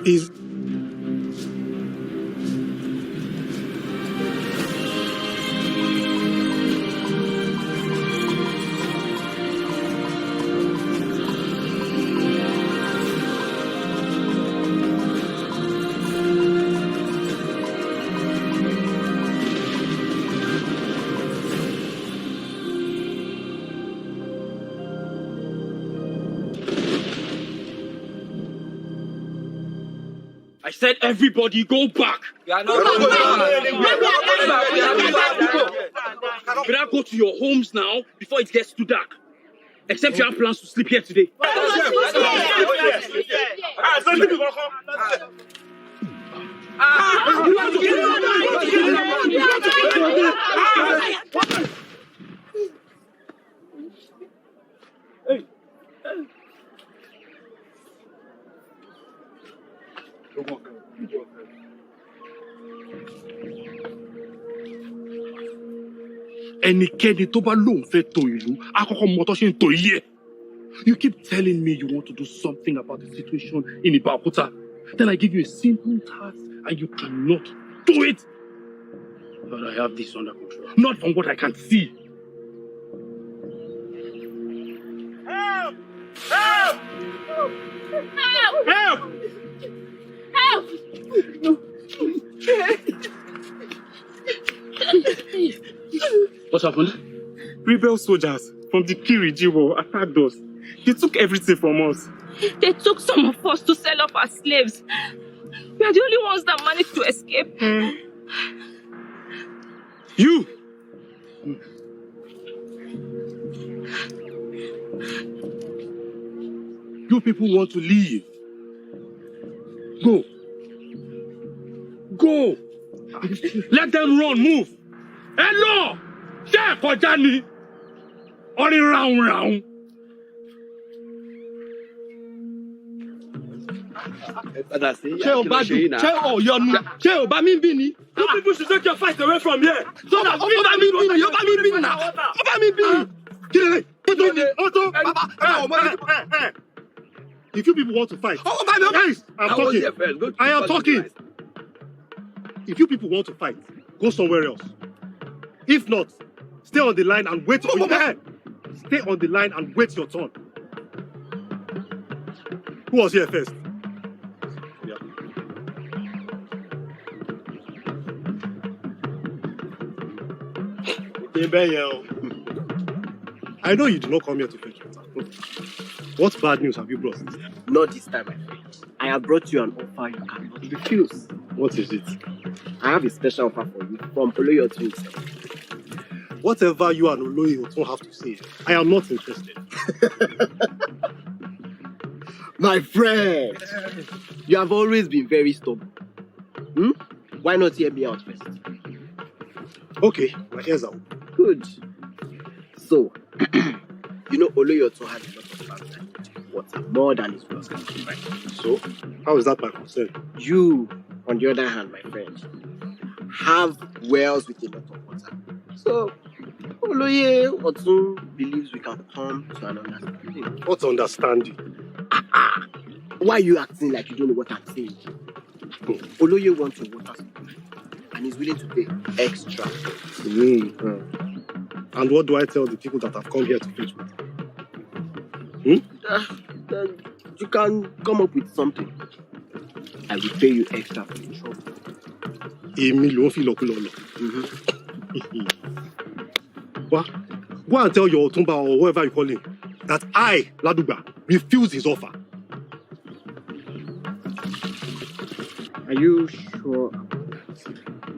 Is I said everybody go back. Can I go to your homes now before it gets too dark? Except you have plans to sleep here today. Ẹnikẹ́ni tó bá lóun fẹ́ tò ìlú, àkọ́kọ́ mọ tó ṣe ń tò ilé ẹ̀. You keep telling me you want to do something about the situation in Ibakuta. Then I give you a simple task and you cannot do it. But I have this under control. Not from what I can see. Help! Help! Help! Help! What happened? Rebel soldiers from the Kirijiwo attacked us. They took everything from us. They took some of us to sell off as slaves. We are the only ones that managed to escape. You! You people want to leave. Go. Go. Let them run, move. Hello! Ṣé kọjá ni? Orí round. Ṣé o bá dùn? Ṣé o yọnu? Ṣé o bá mi bí ni? You people should take your fight away from here. So that we bá mi bí ni. O bá mi bí ni. O bá mi bí ni. Kílẹ̀ if you people want to fight, guys, I'm talking. I am talking. If you people want to fight, go somewhere else. If not, stay on the line and wait. Stay on the line and wait your turn. Who was here first? Yeah. I know you did not come here to fetch water. What bad news have you brought? Not this time, my friend. I have brought you an offer you cannot refuse. What is it? I have a special offer for you from Oloyo to himself. Whatever you and Oloyo don't have to say, I am not interested. My friend, you have always been very stubborn. Why not hear me out first? Okay, my ears are open. Good. So, you know Oloyoto has a lot of land and water, more than his wells can provide. So, how is that my concern? You, on the other hand, my friend, have wells with a lot of water. So, Oloyoto believes we can come to an understanding. What understanding? Why are you acting like you don't know what I'm saying? Oloye wants your water supply and is willing to pay extra. And what do I tell the people that have come here to fetch water? You can come up with something. I will pay you extra for the trouble. What? Go and tell your Otumba or whoever you call him that I, Laduba, refuse his offer. Are you sure about that?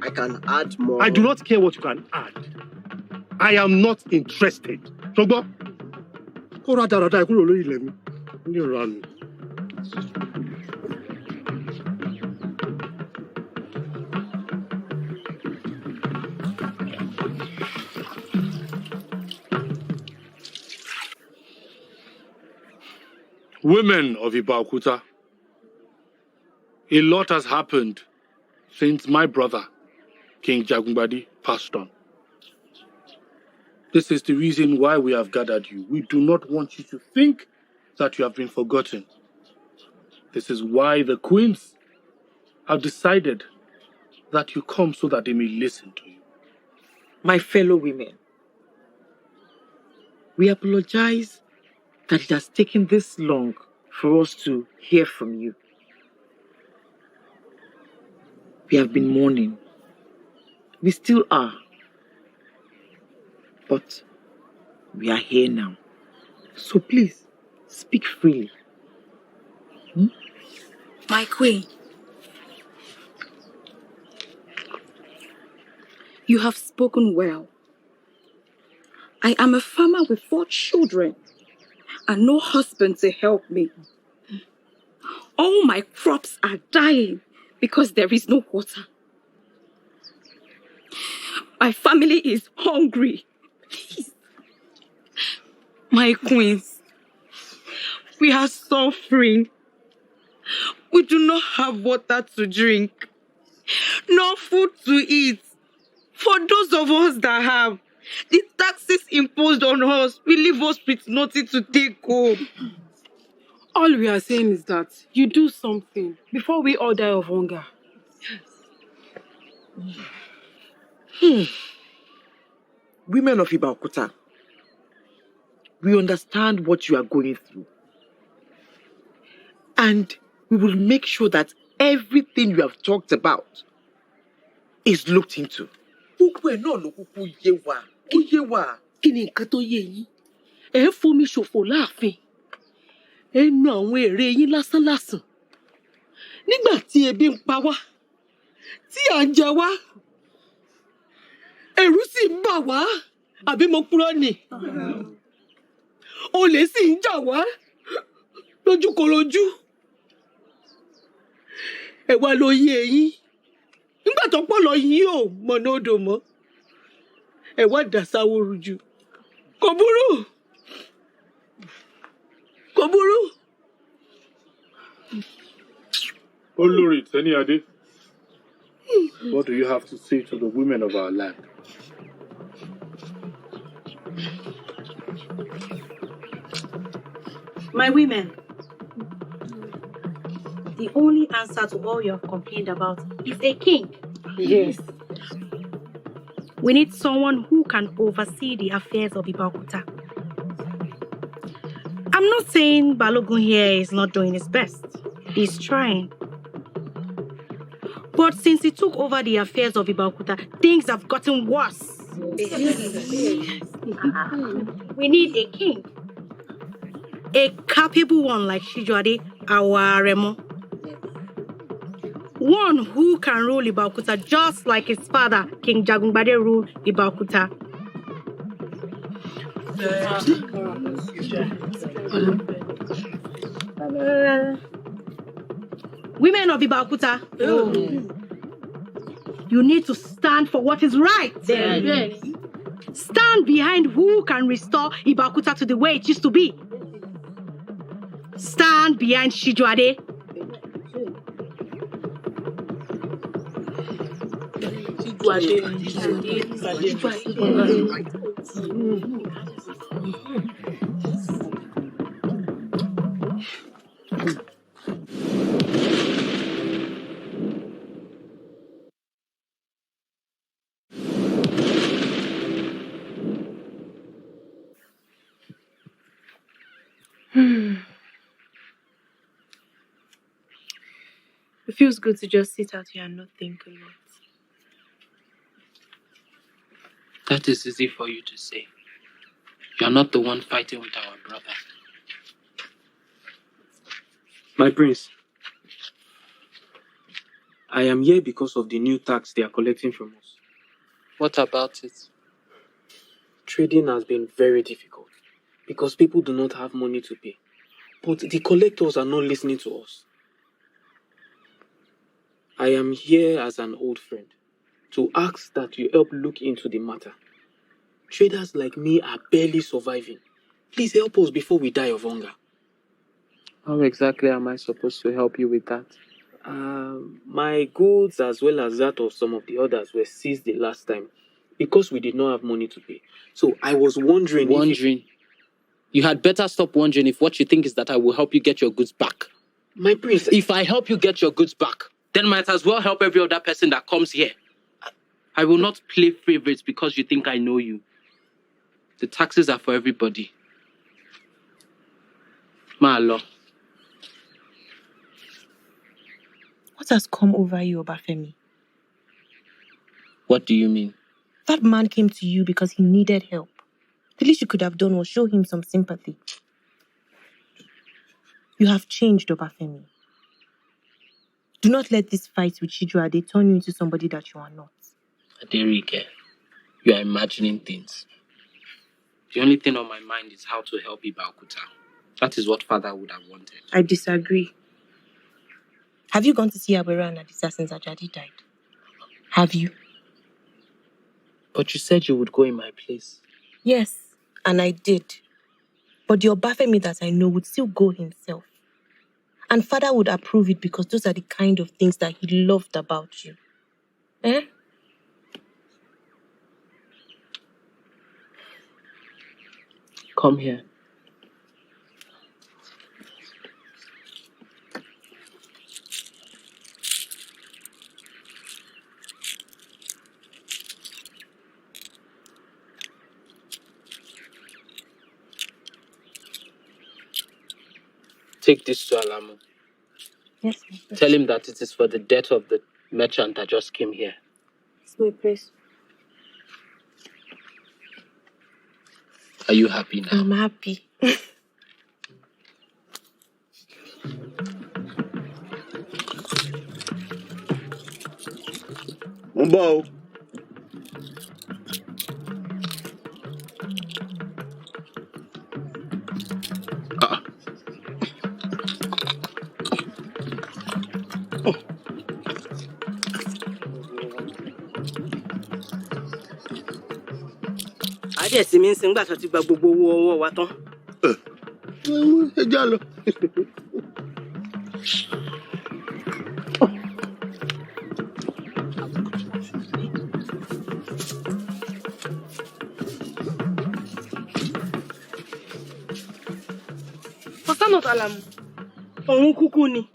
I can add more. I do not care what you can add. I am not interested. Shogbo? Women of Ibakuta, a lot has happened since my brother, King Jagungbadi, passed on. This is the reason why we have gathered you. We do not want you to think that you have been forgotten. This is why the queens have decided that you come so that they may listen to you. My fellow women, we apologize that it has taken this long for us to hear from you. We have been mourning. We still are. But we are here now. So please, speak freely. My queen, you have spoken well. I am a farmer with 4 children and no husband to help me. All my crops are dying because there is no water. My family is hungry. Please. My queens, we are suffering. We do not have water to drink, no food to eat. For those of us that have, the taxes imposed on us will leave us with nothing to take home. All we are saying is that you do something before we all die of hunger. Women of Ibakuta, we understand what you are going through. And we will make sure that everything you have talked about is looked into. Kí ni nǹkan tó yé yín? Ẹ ń fomi ṣòfò láàfin. Ẹ ń nu àwọn èrè yín lásánlàsàn. Nígbà tí ebi ń pa wá, tí à ń jẹ wá, ẹ̀rù sì ń bà wá. Àbí mo purọ́ ni? Olè sì ń jà wá lójúkorojú. Ẹ wá ló yé yín. Nígbà tó pọ̀ lọ yín ò mọ̀nà odò mọ́. Ẹ wá dàsáwó rújú. Kò burú. Kò burú. Olori Teniade, what do you have to say to the women of our land? My women, the only answer to all you have complained about is a king. Yes. We need someone who can oversee the affairs of Ibakuta. I'm not saying Balogun here is not doing his best. He's trying. But since he took over the affairs of Ibakuta, things have gotten worse. We need a king. A capable one like Shijuade Awaremo. One who can rule Ibakuta just like his father, King Jagungbade, ruled Ibakuta. Women of Ibakuta, you need to stand for what is right. Yes. Stand behind who can restore Ibakuta to the way it used to be. Stand behind Shijuade. It feels good to just sit out here and not think a lot. That is easy for you to say. You're not the one fighting with our brother. My prince, I am here because of the new tax they are collecting from us. What about it? Trading has been very difficult because people do not have money to pay. But the collectors are not listening to us. I am here as an old friend to ask that you help look into the matter. Traders like me are barely surviving. Please help us before we die of hunger. How exactly am I supposed to help you with that? My goods as well as that of some of the others were seized the last time because we did not have money to pay. So I was wondering. You had better stop wondering if what you think is that I will help you get your goods back. My prince, If I help you get your goods back, then might as well help every other person that comes here. I will not play favorites because you think I know you. The taxes are for everybody. Malo. What has come over you, Obafemi? What do you mean? That man came to you because he needed help. The least you could have done was show him some sympathy. You have changed, Obafemi. Do not let this fight with Chijuade turn you into somebody that you are not. Aderike, you are imagining things. The only thing on my mind is how to help Ibakuta. That is what father would have wanted. I disagree. Have you gone to see Abera and Adisa since Ajadi died? Have you? But you said you would go in my place. Yes, and I did. But the Obafemi that I know would still go himself. And father would approve it because those are the kind of things that he loved about you. Eh? Come here. Take this to Alamu. Yes. Tell him that it is for the death of the merchant that just came here. It's my place. Are you happy now? I'm happy. Mumbo. Adé sì mi ń sin gbà tó ti gba gbogbo owó ọwọ́ wa tán. Ẹ já lọ. Was that not Alamu? Òun kúkú ni.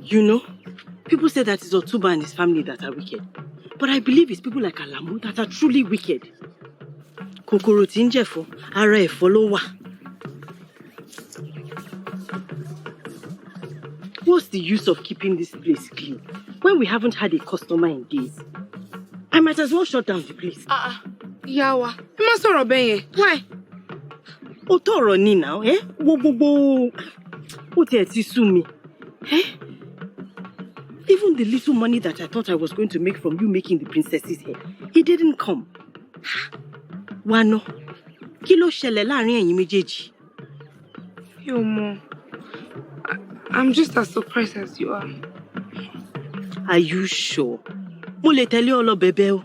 You know, people say that it's Otuba and his family that are wicked. But I believe it's people like Alamu that are truly wicked. Kòkòrò tí ń jẹ̀fọ́, ara ẹ̀fọ́ ló wà. What's the use of keeping this place clean when we haven't had a customer in days? I might as well shut down the place. Yawa. You must not obey. Why? Ó tọrọ ni now, eh? Wo. Ó tiẹ̀ ti sú mi. Eh? Even the little money that I thought I was going to make from you making the princess's hair, it didn't come. Wano, kí ló ṣẹlẹ̀ láàrin ẹ̀yin méjèèjì? Yo, Mom. I'm just as surprised as you are. Are you sure? Mo lè tẹ̀lé ọ lọ bẹ̀bẹ̀ o.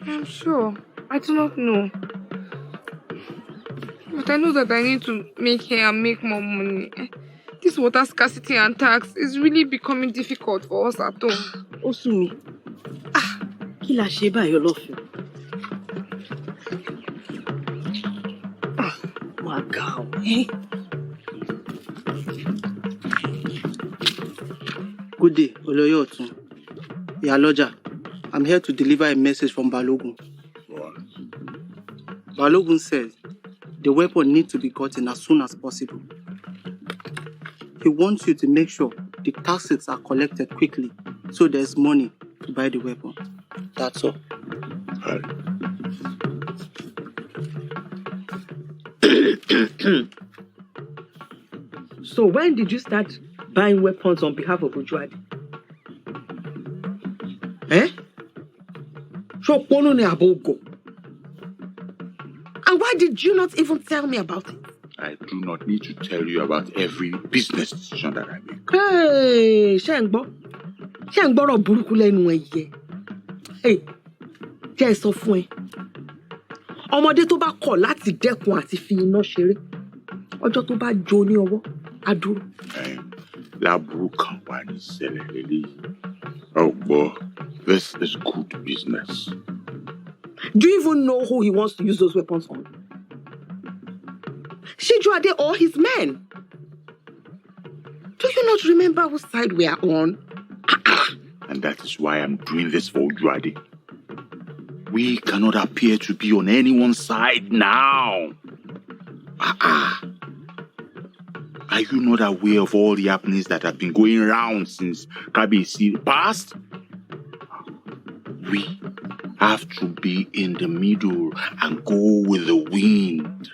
I'm sure. I do not know. But I know that I need to make hair and make more money. This water scarcity and tax is really becoming difficult for us at home. Ó sú mi. Kí la ṣe báyìí Ọlọ́fin? Wá ga o. Good day, Oloye Otun. Iyaloja, I'm here to deliver a message from Balogun. What? Balogun says the weapon needs to be gotten as soon as possible. He wants you to make sure the taxes are collected quickly so there's money to buy the weapon. That's all. Right. So when did you start buying weapons on behalf of Ojuade? Eh? Shopono ne abogo. And why did you not even tell me about it? I do not need to tell you about every business decision that I make. Hey, Shengbo. Shengboro burúkú lẹ́nu ẹyẹ. Hey, jẹ́ sọ fún ẹ. Ọmọdé tó bá kọ̀ láti dẹ́kun àti fi iná ṣeré. Ọjọ́ tó bá jó ní ọwọ́, á dúró. Láburú kan wà ní ṣẹlẹ̀ lélẹ́yìí. Oh boy, this is good business. Do you even know who he wants to use those weapons on? Shijuade or his men. Do you not remember whose side we are on? And that is why I'm doing this for Ojuade. We cannot appear to be on anyone's side now. Are you not aware of all the happenings that have been going around since Kabisi passed? We have to be in the middle and go with the wind.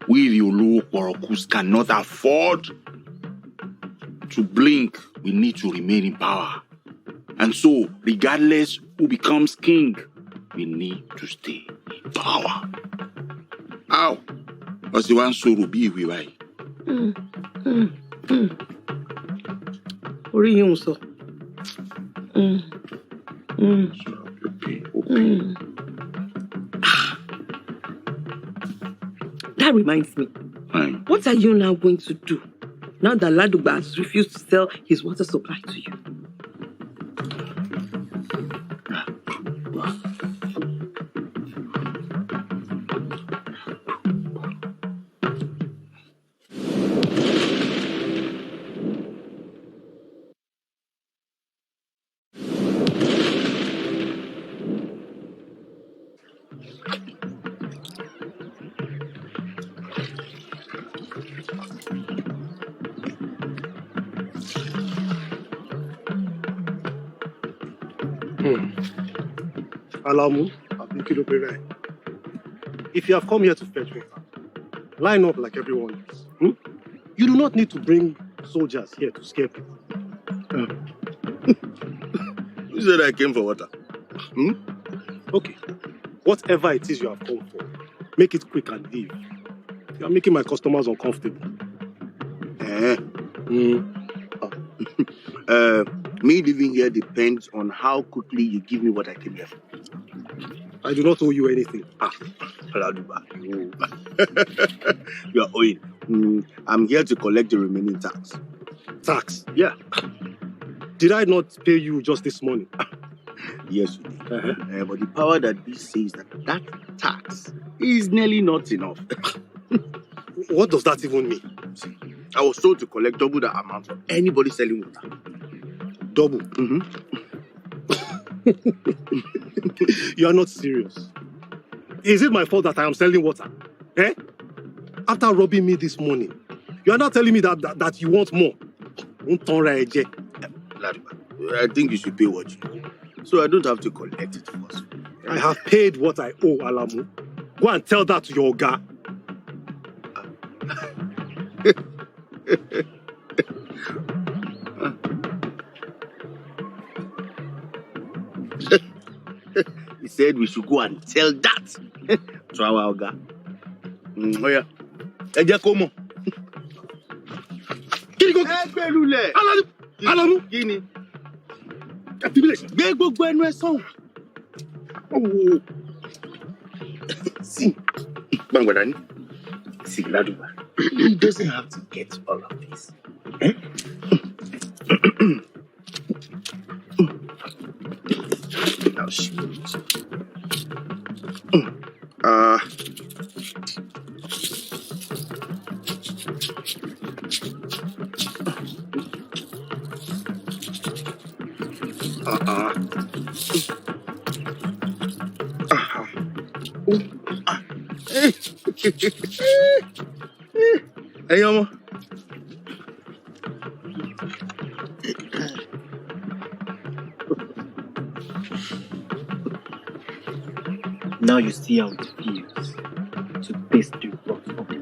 We, the Olookorokus, cannot afford to blink. We need to remain in power. And so, regardless who becomes king, we need to stay in power. How? Was the one so be we why? What are you so? That reminds me. What are you now going to do now that Laduba has refused to sell his water supply to you? Alamu, if you have come here to fetch water, line up like everyone else. You do not need to bring soldiers here to scare people. Who said I came for water? Okay. Whatever it is you have come for, make it quick and leave. You are making my customers uncomfortable. Me living here depends on how quickly you give me what I came here for. I do not owe you anything. You are owing. I'm here to collect the remaining tax. Tax? Yeah. Did I not pay you just this morning? Yes, you did. But the power that this says that tax is nearly not enough. What does that even mean? See, I was told to collect double the amount from anybody selling water. Double? You are not serious. Is it my fault that I am selling water? After robbing me this morning, you are not telling me that you want more. I think you should pay what you owe, so I don't have to collect it first. I have paid what I owe, Alamu. Go and tell that to your guy. He said we should go and tell that to our guy. Oh yeah. Alamu! Kini. See, Bangwadani. See, Laduba. He doesn't have to get all of this. Now shoot. Hey, Yama. Now you see how it feels to taste the wrath of the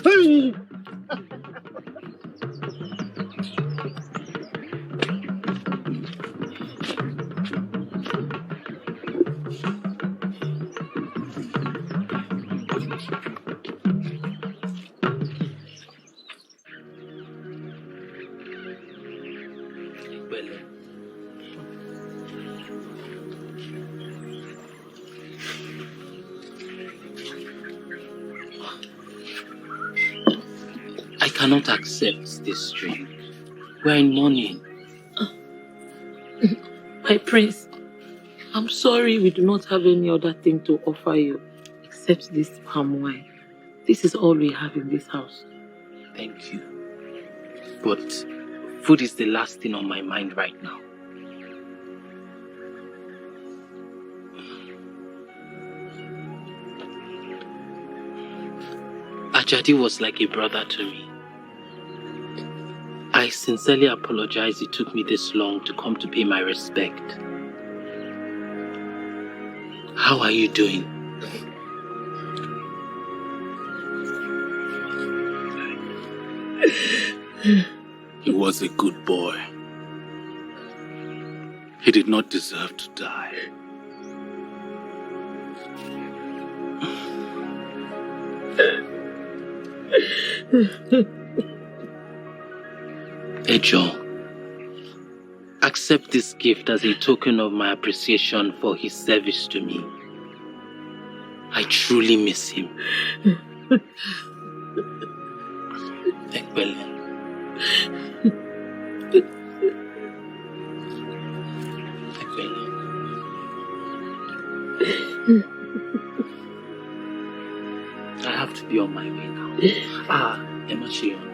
Hey! I cannot accept this drink. We're in mourning. My prince, I'm sorry we do not have any other thing to offer you except this palm wine. This is all we have in this house. Thank you. But food is the last thing on my mind right now. Ajadi was like a brother to me. I sincerely apologize it took me this long to come to pay my respect. How are you doing? He was a good boy. He did not deserve to die. Ejo, accept this gift as a token of my appreciation for his service to me. I truly miss him. Ekbele. I have to be on my way now. Emma Shion.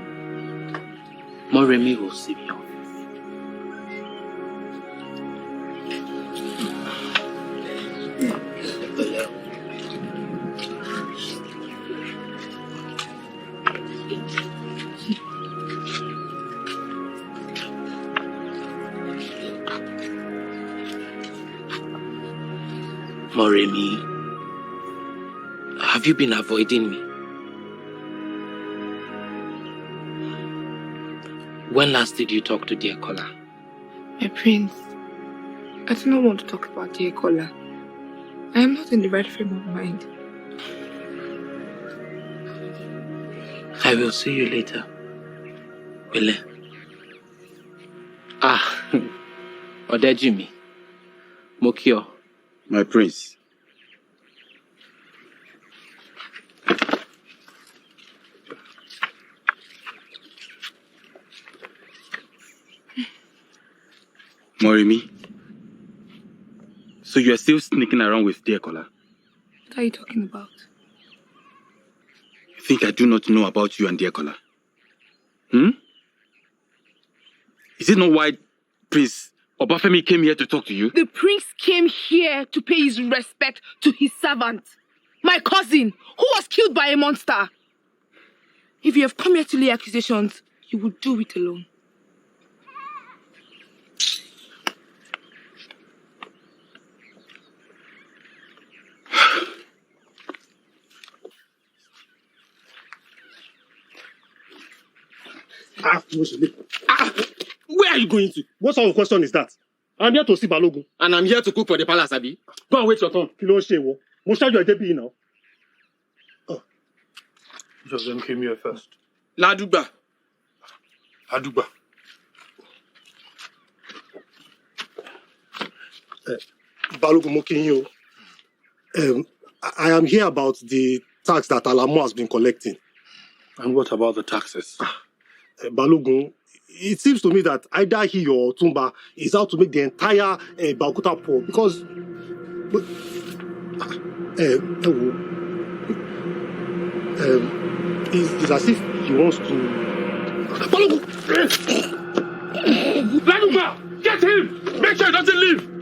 Moremi will see me off. Moremi, have you been avoiding me? When last did you talk to dear Kola? My prince, I do not want to talk about dear Kola. I am not in the right frame of mind. I will see you later. Bele. Odejimi. Mokio. My prince. Morimi, so you are still sneaking around with dear Kola? What are you talking about? You think I do not know about you and dear Kola? Is it not why Prince Obafemi came here to talk to you? The prince came here to pay his respect to his servant, my cousin, who was killed by a monster. If you have come here to lay accusations, you will do it alone. Where are you going to? What sort of question is that? I'm here to see Balogun. And I'm here to cook for the palace, Abi. Go and wait your turn. Kí ló ń ṣe ìwọ? Mo ṣáájú ẹ débi yìí now. Which of them came here first? Ladugba. Adugba. Balogun mo kí yín o. I am here about the tax that Alamo has been collecting. And what about the taxes? Balogun, it seems to me that either he or Tumba is out to make the entire Balkuta poor because it's as if he wants to. Balogun! Ladugba! Get him! Make sure he doesn't leave!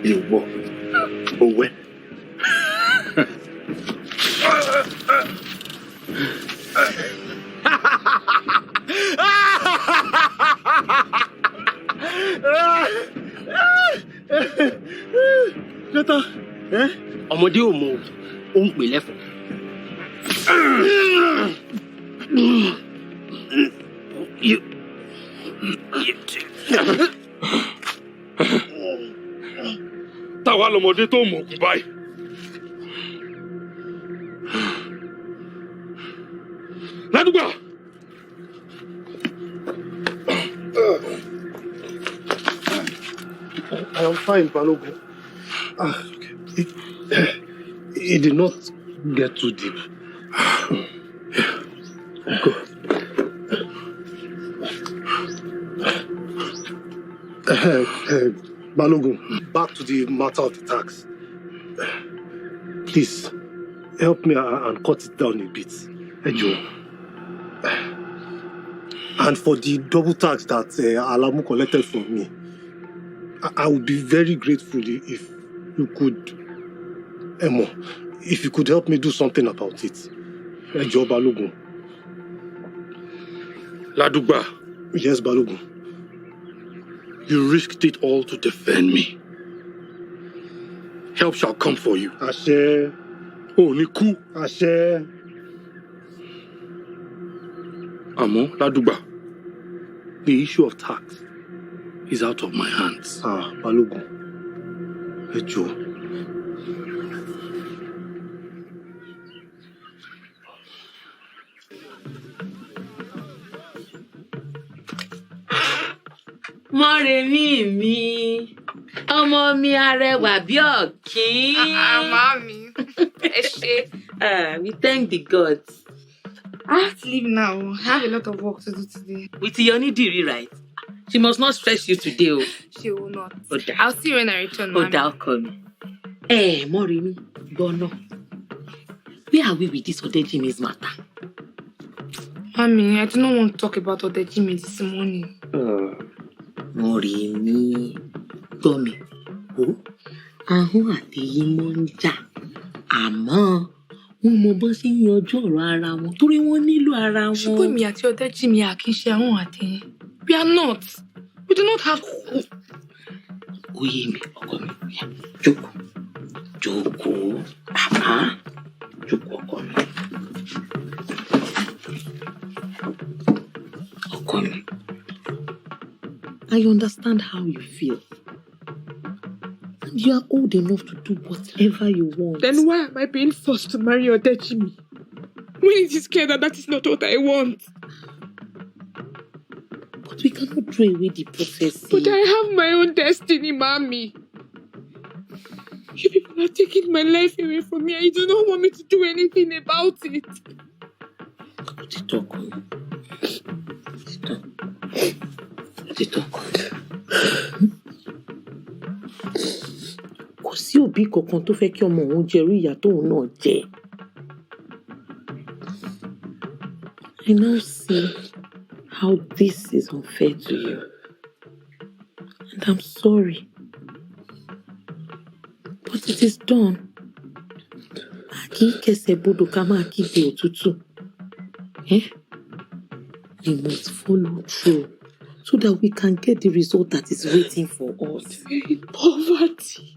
Ìwọ, òwe. Lọ́tọ̀, ọmọdé ò mọ̀ ó ń pè lẹ́fọ̀ọ́. Táwa lọmọdé tó mọ̀ kú báyìí. Ládùúgbà. I am fine, Balogun. Okay. It did not get too deep. Go. Balogun, back to the matter of the tax. Please, help me and cut it down a bit. Ejo. And for the double tax that Alamu collected from me, I would be very grateful if you could, Emo, if you could help me do something about it. Ejo Balogun. Ládùúgbà. Yes, Balogun. You risked it all to defend me. Help shall come for you. Ashe. Oh, Niku. Ashe. Àmọ́, Ládùúgbà, the issue of tax is out of my hands. Balogun. Ejo. Mọ́remí mi, ọmọ mi arẹwà bí ọ̀kín. Mommy. We thank the gods. I have to leave now. I have a lot of work to do today. With Yonidiri, right? She must not stress you today. Oh. She will not. Oda. I'll see you when I return, Mommy. Oda, call me. Mọ́remí, Bono. Where are we with this Odejimi's matter? Mommy, I do not want to talk about Odejimi this morning. Mọ́remí, gbọ́ mi. Ahun àti Yímọ́ ń jà. Àmọ́ wọ́n mọ bó ṣe ń yanjú ọ̀rọ̀ ara wọn torí wọ́n nílò ara wọn. Ṣùgbọ́n mi àti Odejimi à kì í ṣe ahun àti yín. We are not. We do not have. Oyè mi, ọkọ mi, jókòó. Jókòó. Jókòó ọkọ mi. Ọkọ mi. I understand how you feel. And you are old enough to do whatever you want. Then why am I being forced to marry Odejimi? When it is clear that that is not what I want. But we cannot throw away the prophecy. But I have my own destiny, Mommy. You people are taking my life away from me and you do not want me to do anything about it. Kò sí òbí kankan tó fẹ́ kí ọmọ òun jẹrú ìyà tóun náà jẹ. I now see how this is unfair to you. And I'm sorry. But it is done. Àkì kẹsẹ̀ bodò ká máa kígbe òtútù. We must follow through so that we can get the result that is waiting for us. We're in poverty.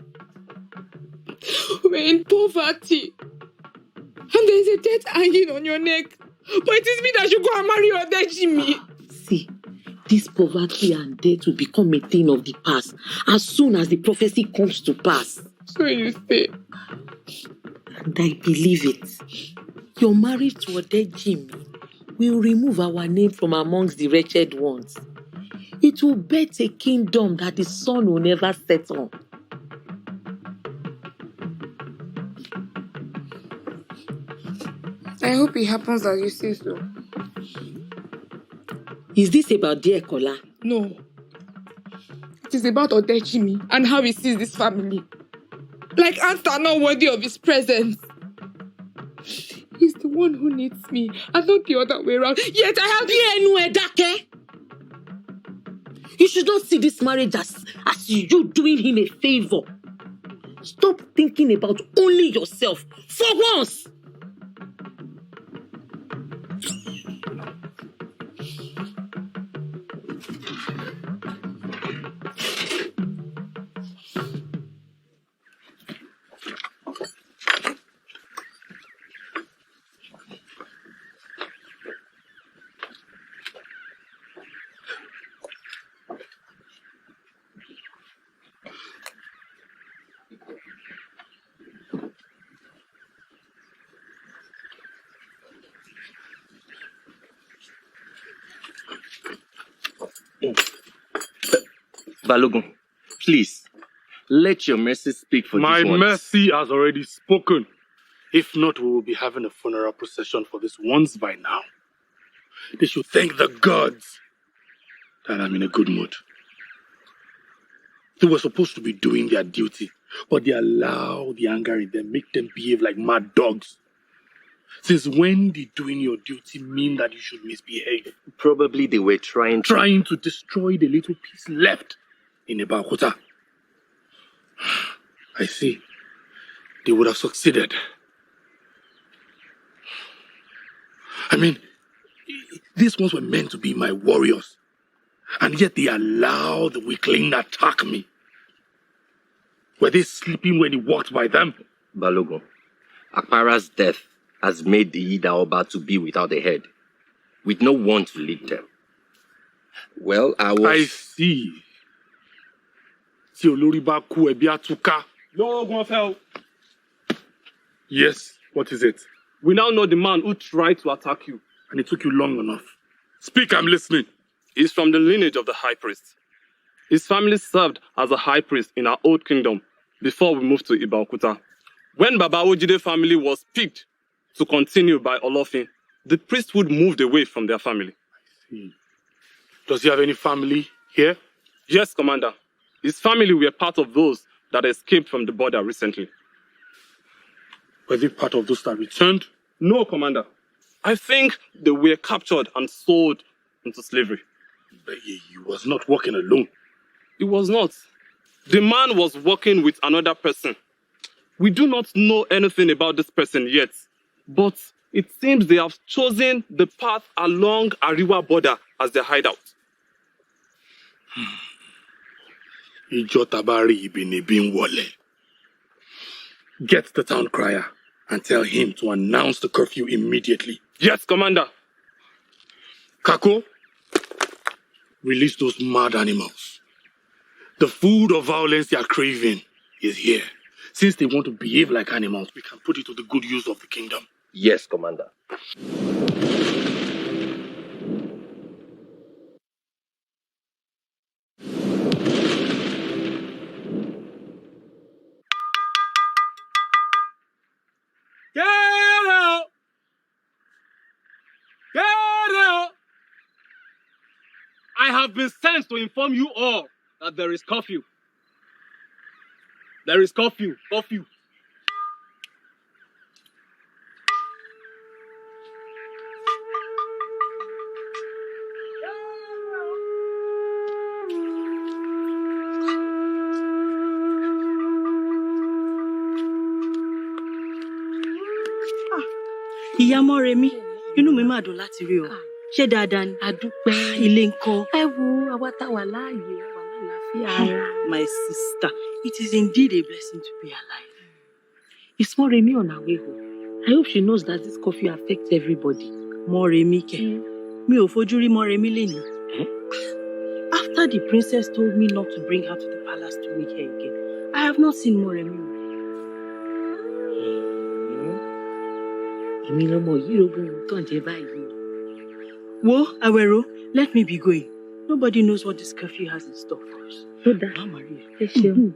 We're in poverty. And there's a debt hanging on your neck. But it is me that should go and marry Odejimi. See, this poverty and debt will become a thing of the past as soon as the prophecy comes to pass. So you say. And I believe it. Your marriage to Odejimi will remove our name from amongst the wretched ones. It will bet a kingdom that the sun will never set on. I hope it happens as you say so. Is this about dear Kola? No. It is about Odejimi and how he sees this family. Like ants are not worthy of his presence. He's the one who needs me and not the other way around. Yet I have... You should not see this marriage as you doing him a favor. Stop thinking about only yourself for once. Balogun, please, let your mercy speak for My this once. mercy has already spoken. If not, we will be having a funeral procession for this once by now. They should thank the gods that I'm in a good mood. They were supposed to be doing their duty, but they allow the anger in them, make them behave like mad dogs. Since when did doing your duty mean that you should misbehave? Probably they were trying to destroy the little piece left in Ibakuta. I see. They would have succeeded. I mean, these ones were meant to be my warriors. And yet they allowed the weakling to attack me. Were they sleeping when he walked by them? Balogun, Akpara's death has made the Ida Oba to be without a head, with no one to lead them. Well, I see. Yes, what is it? We now know the man who tried to attack you. And it took you long enough. Speak, I'm listening. He's from the lineage of the high priest. His family served as a high priest in our old kingdom before we moved to Ibakuta. When Baba Ojide family was picked to continue by Olofin, the priesthood moved away from their family. I see. Does he have any family here? Yes, Commander. His family were part of those that escaped from the border recently. Were they part of those that returned? No, Commander. I think they were captured and sold into slavery. But he was not working alone. He was not. The man was working with another person. We do not know anything about this person yet, but it seems they have chosen the path along Ariwa border as their hideout. Get the town crier and tell him to announce the curfew immediately. Yes, Commander. Kako, release those mad animals. The food of violence they are craving is here. Since they want to behave like animals, we can put it to the good use of the kingdom. Yes, Commander. Get out! Get out! I have been sent to inform you all that there is curfew. There is curfew. Curfew. Ìyá Mọ́remí, inú mi máa dùn láti rí ọ. Ṣé dáadáa ni? Adúpẹ́. Ilé ńkọ́? Ẹ wo àwa tá wà láàyè, àwa lálàáfíà ara. My sister, it is indeed a blessing to be alive. Is Mọ́remí on her way home? I hope she knows that this curfew affects everybody. Mọ́remí kẹ̀. Mi ò fojú rí Mọ́remí lénìí. After the princess told me not to bring her to the palace to meet her again, I have not seen Mọ́remí. Èmi lọmọ yìí rògbòn nǹkan jẹ báyìí. Wo, Awero, let me be going. Nobody knows what this curfew has in store for us. Ó dáa. Má Maria. Ẹ ṣeun.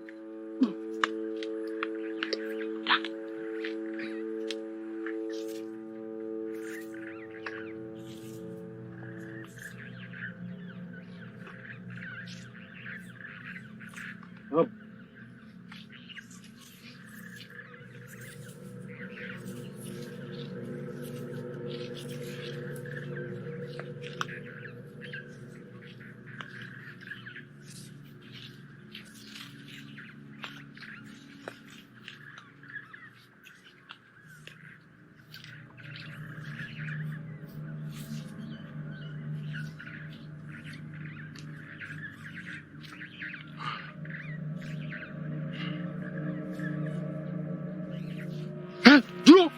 Dúró.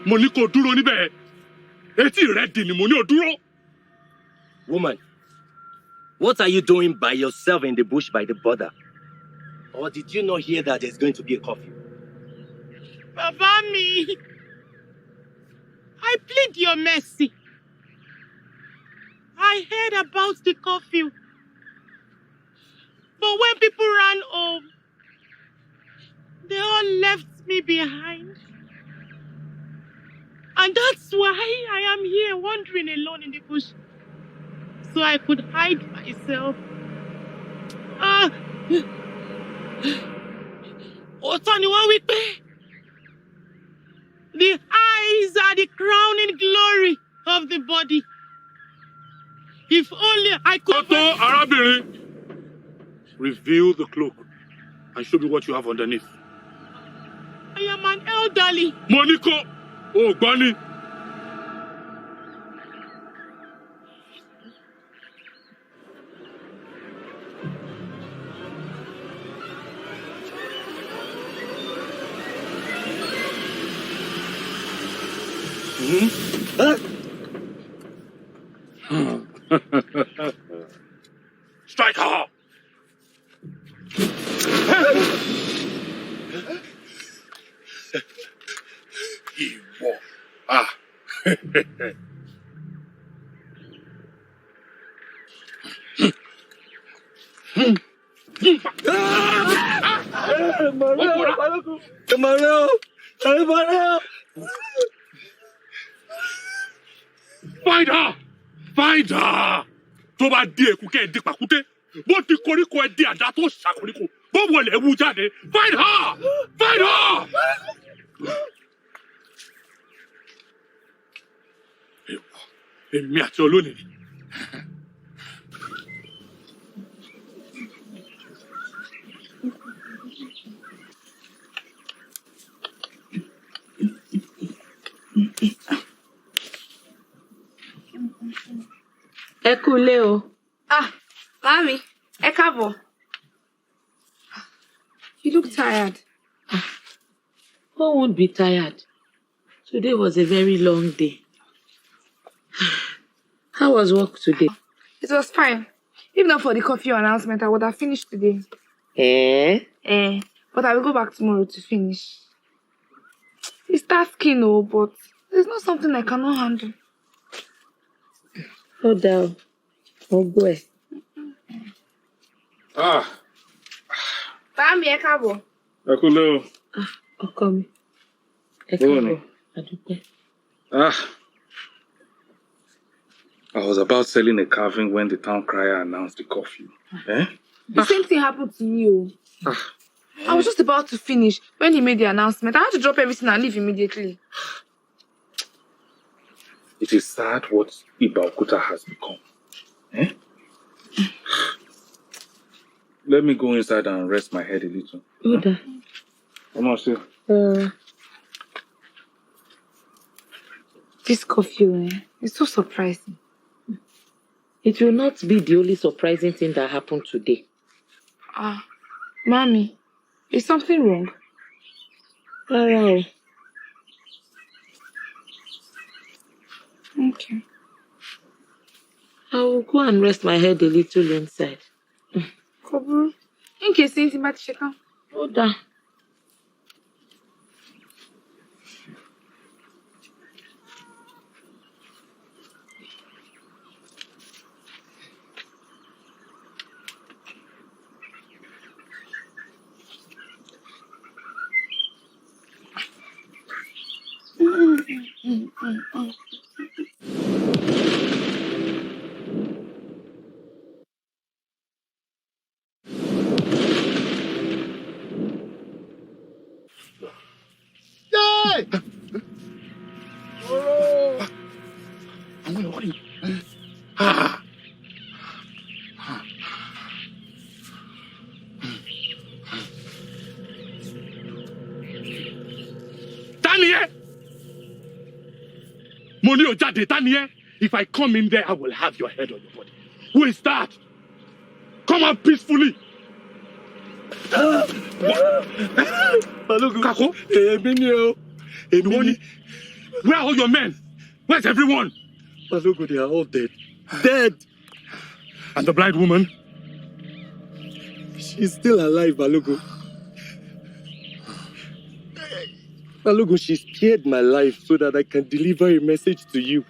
Mo ní kó dúró níbẹ̀. Etí rẹ̀ dì ní mo ní ó dúró. Woman, what are you doing by yourself in the bush by the border? Or did you not hear that there's going to be a curfew? Baba mi, I plead your mercy. I heard about the curfew. But when people ran home, they all left me behind. And that's why I am here wandering alone in the bush. So I could hide myself. Otani wa wípé. The eyes are the crowning glory of the body. If only I could... Oto, arábìnrin. Reveal the cloak and show me what you have underneath. I am an elderly. Moniko, oh, Gbani. Strike her! Ìwọ. Find her! Find her! Tó bá dé eku kẹ́ ẹ di pàkúté, bó ti koríko ẹ di àdá tó ṣàkoríko, bó wọlé ewu jáde. Find her! Find her! Èmi àti olónìí. Ẹ kúlé o. Mami, ẹ káàbọ̀. You look tired. Who won't be tired? Today was a very long day. How was work today? It was fine. If not for the curfew announcement, I would have finished today. But I will go back tomorrow to finish. It's tasking, but it's not something I cannot handle. Hold down. Oh boy. Mami, ẹ káàbọ̀. Ẹ kúlé o. Ọkọ mi. Ẹ káàbọ̀. Adúpẹ́. I was about selling a carving when the town crier announced the curfew. The same thing happened to me. I was just about to finish when he made the announcement. I had to drop everything and leave immediately. It is sad what Ibakuta has become. Let me go inside and rest my head a little. Oda. Come on, still. This curfew, it's so surprising. It will not be the only surprising thing that happened today. Mommy, is something wrong? All Okay. I will go and rest my head a little inside. Koburu, in case anything bad check out. Oda. If I come in there, I will have your head on your body. Who is that? Come out peacefully. Balogun, èmi ni o. Emini, where are all your men? Where's everyone? Balogun, they are all dead. Dead! And the blind woman? She's still alive, Balogun. Balogun, she spared my life so that I can deliver a message to you.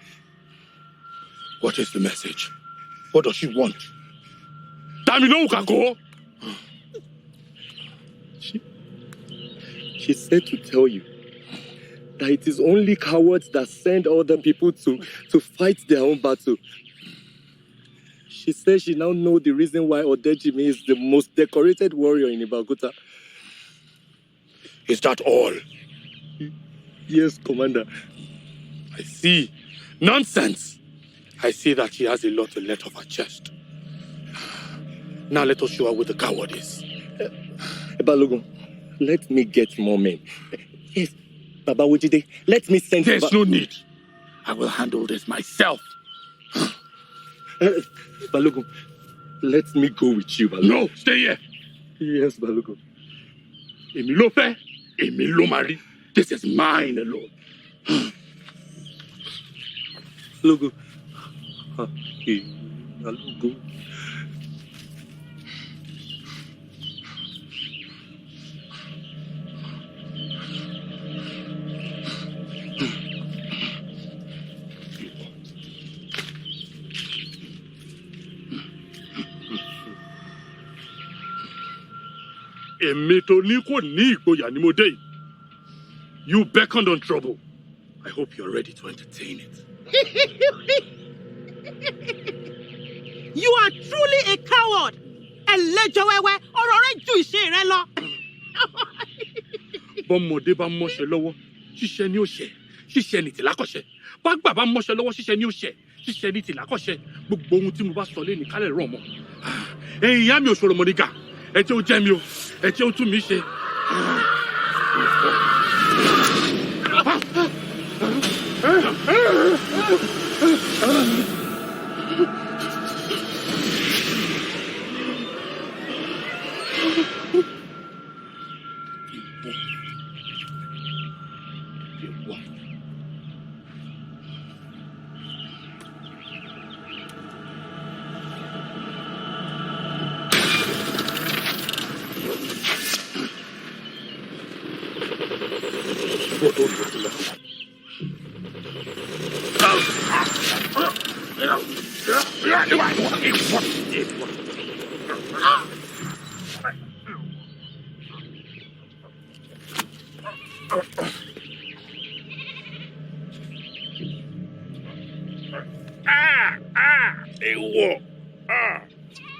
What is the message? What does she want? Damino Kako! She said to tell you that it is only cowards that send other people to fight their own battle. She says she now knows the reason why Odejimi is the most decorated warrior in Ibaguta. Is that all? Yes, Commander. I see. Nonsense! I see that she has a lot to let off her chest. Now let us show her what the coward is. Balogun, let me get more men. Yes, Baba Wojide, let me send... There's no need. I will handle this myself. Balogun, let me go with you, Balogun. No, stay here. Yes, Balogun. Emilo fe, Emilo marry. This is mine alone. Balogun. Balogun. You beckoned on trouble. I hope you're ready to entertain it. You are truly a coward. Ẹlẹ́jọ̀wẹ́wẹ́, ọ̀rọ̀ rẹ ju ìṣe rẹ lọ. Bọ́mọdé bá mọ́ṣẹ́ lọ́wọ́, ṣíṣe ni ó ṣe. Ṣíṣe ni tìlákọ̀ṣẹ́. Bágbà bá mọ́ṣẹ́ lọ́wọ́, ṣíṣe ni ó ṣe. Ṣíṣe ni tìlákọ̀ṣẹ́. Gbogbo ohun tí mo bá sọ lé ní kálẹ̀ rọ̀ mọ́. Ẹ̀yin ìyá mi ò ṣòro mọ̀nìgà. Ẹ jẹ́ ó jẹ́ mi o. Ẹ jẹ́ ó tún mi ṣe.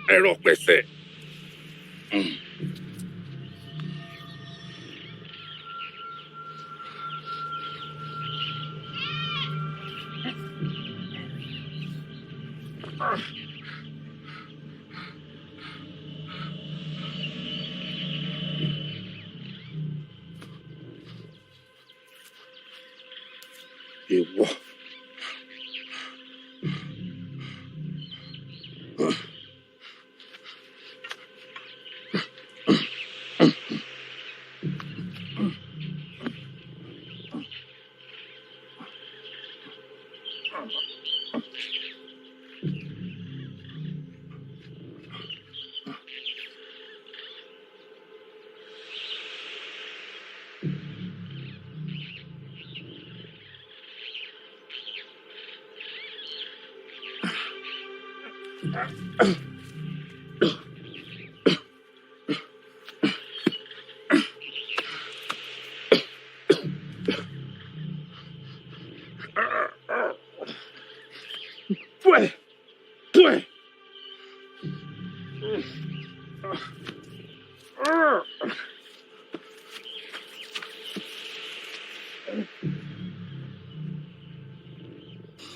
Ẹ̀rọ pẹ̀sẹ̀. Èèwọ̀.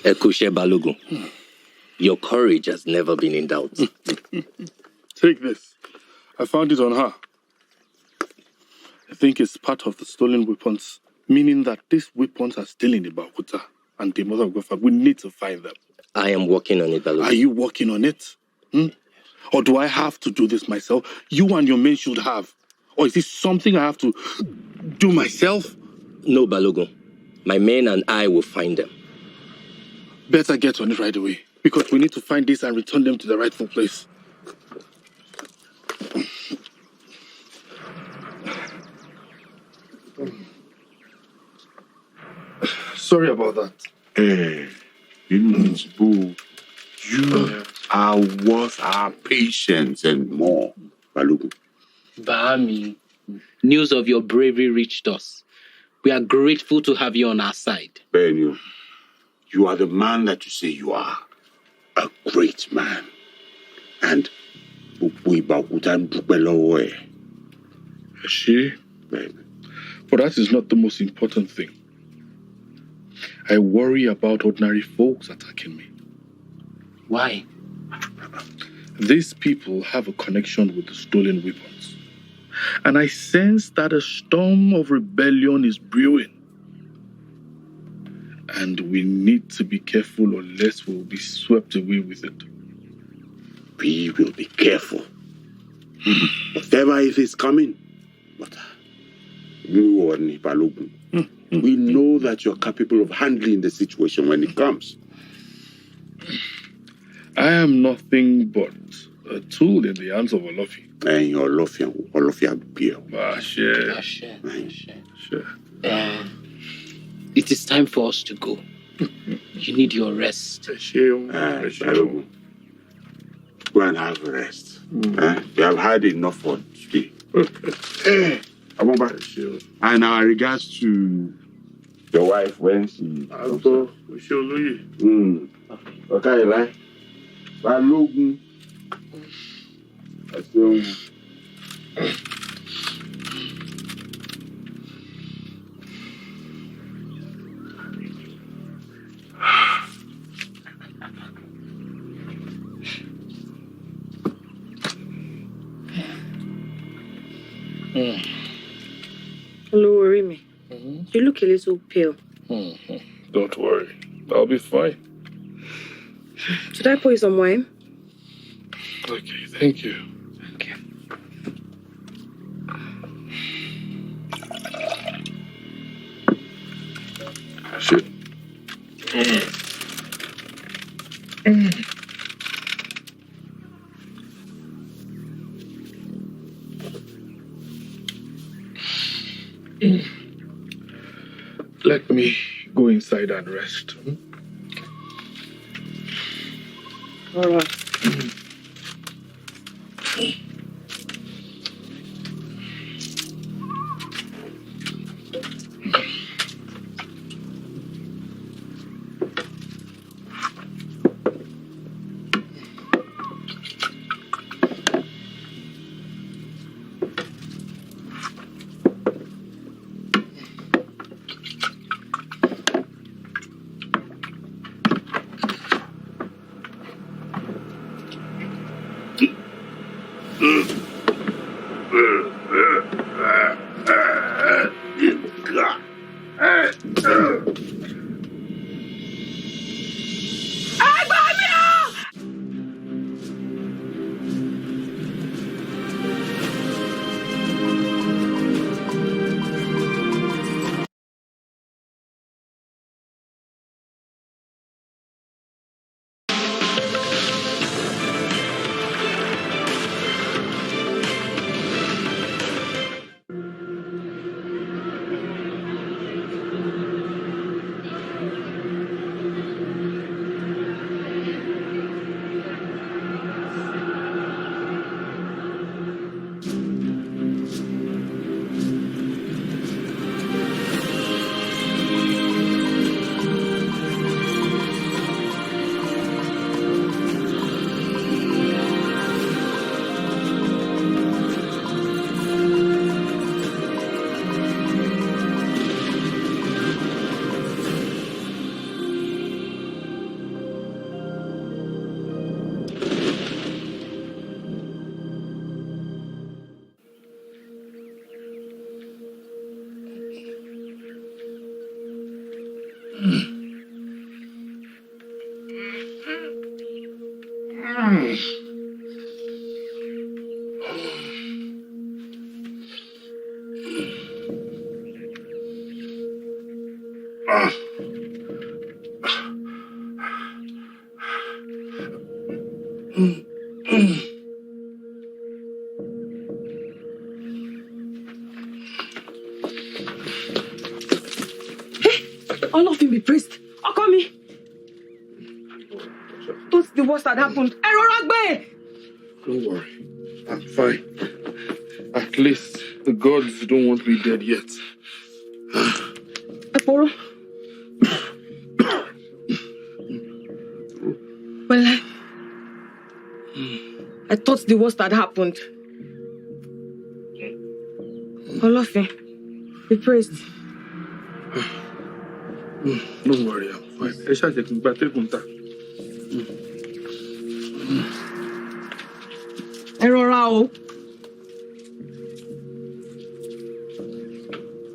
Ekushe Balogun, your courage has never been in doubt. Take this. I found it on her. I think it's part of the stolen weapons, meaning that these weapons are still in the Bakuta and the mother of God. We need to find them. I am working on it, Balogun. Are you working on it? Or do I have to do this myself? You and your men should have. Or is this something I have to do myself? No, Balogun. My men and I will find them. Better get on it right away, because we need to find this and return them to the rightful place. Sorry about that. Hey, you are worth our patience and more, Balogun. Bahami, news of your bravery reached us. We are grateful to have you on our side. Benio, you are the man that you say you are. A great man. And She? But that is not the most important thing. I worry about ordinary folks attacking me. Why? These people have a connection with the stolen weapons. And I sense that a storm of rebellion is brewing. And we need to be careful, or less we'll be swept away with it. We will be careful. Whatever it is coming. But you are Balogun. We know that you're capable of handling the situation when it comes. I am nothing but a tool in the hands of Olofi. And your Olofi beer. Sure. It is time for us to go. You need your rest. Balogun. Go and have a rest. You have had enough for today. And our regards to your wife when she... Okay, right? Balogun. Hello, Remy. You look a little pale. Don't worry. I'll be fine. Should I pour you some wine? Okay, thank you. Okay. Shit. Let me go inside and rest. All right. priest. Okomi. What's the worst that happened? Eroragbe! Don't worry. I'm fine. At least the gods don't want me dead yet. Eporo. Well, I thought the worst had happened. Olofe, the priest. Don't worry, I'm fine. I shall take back to Erora o.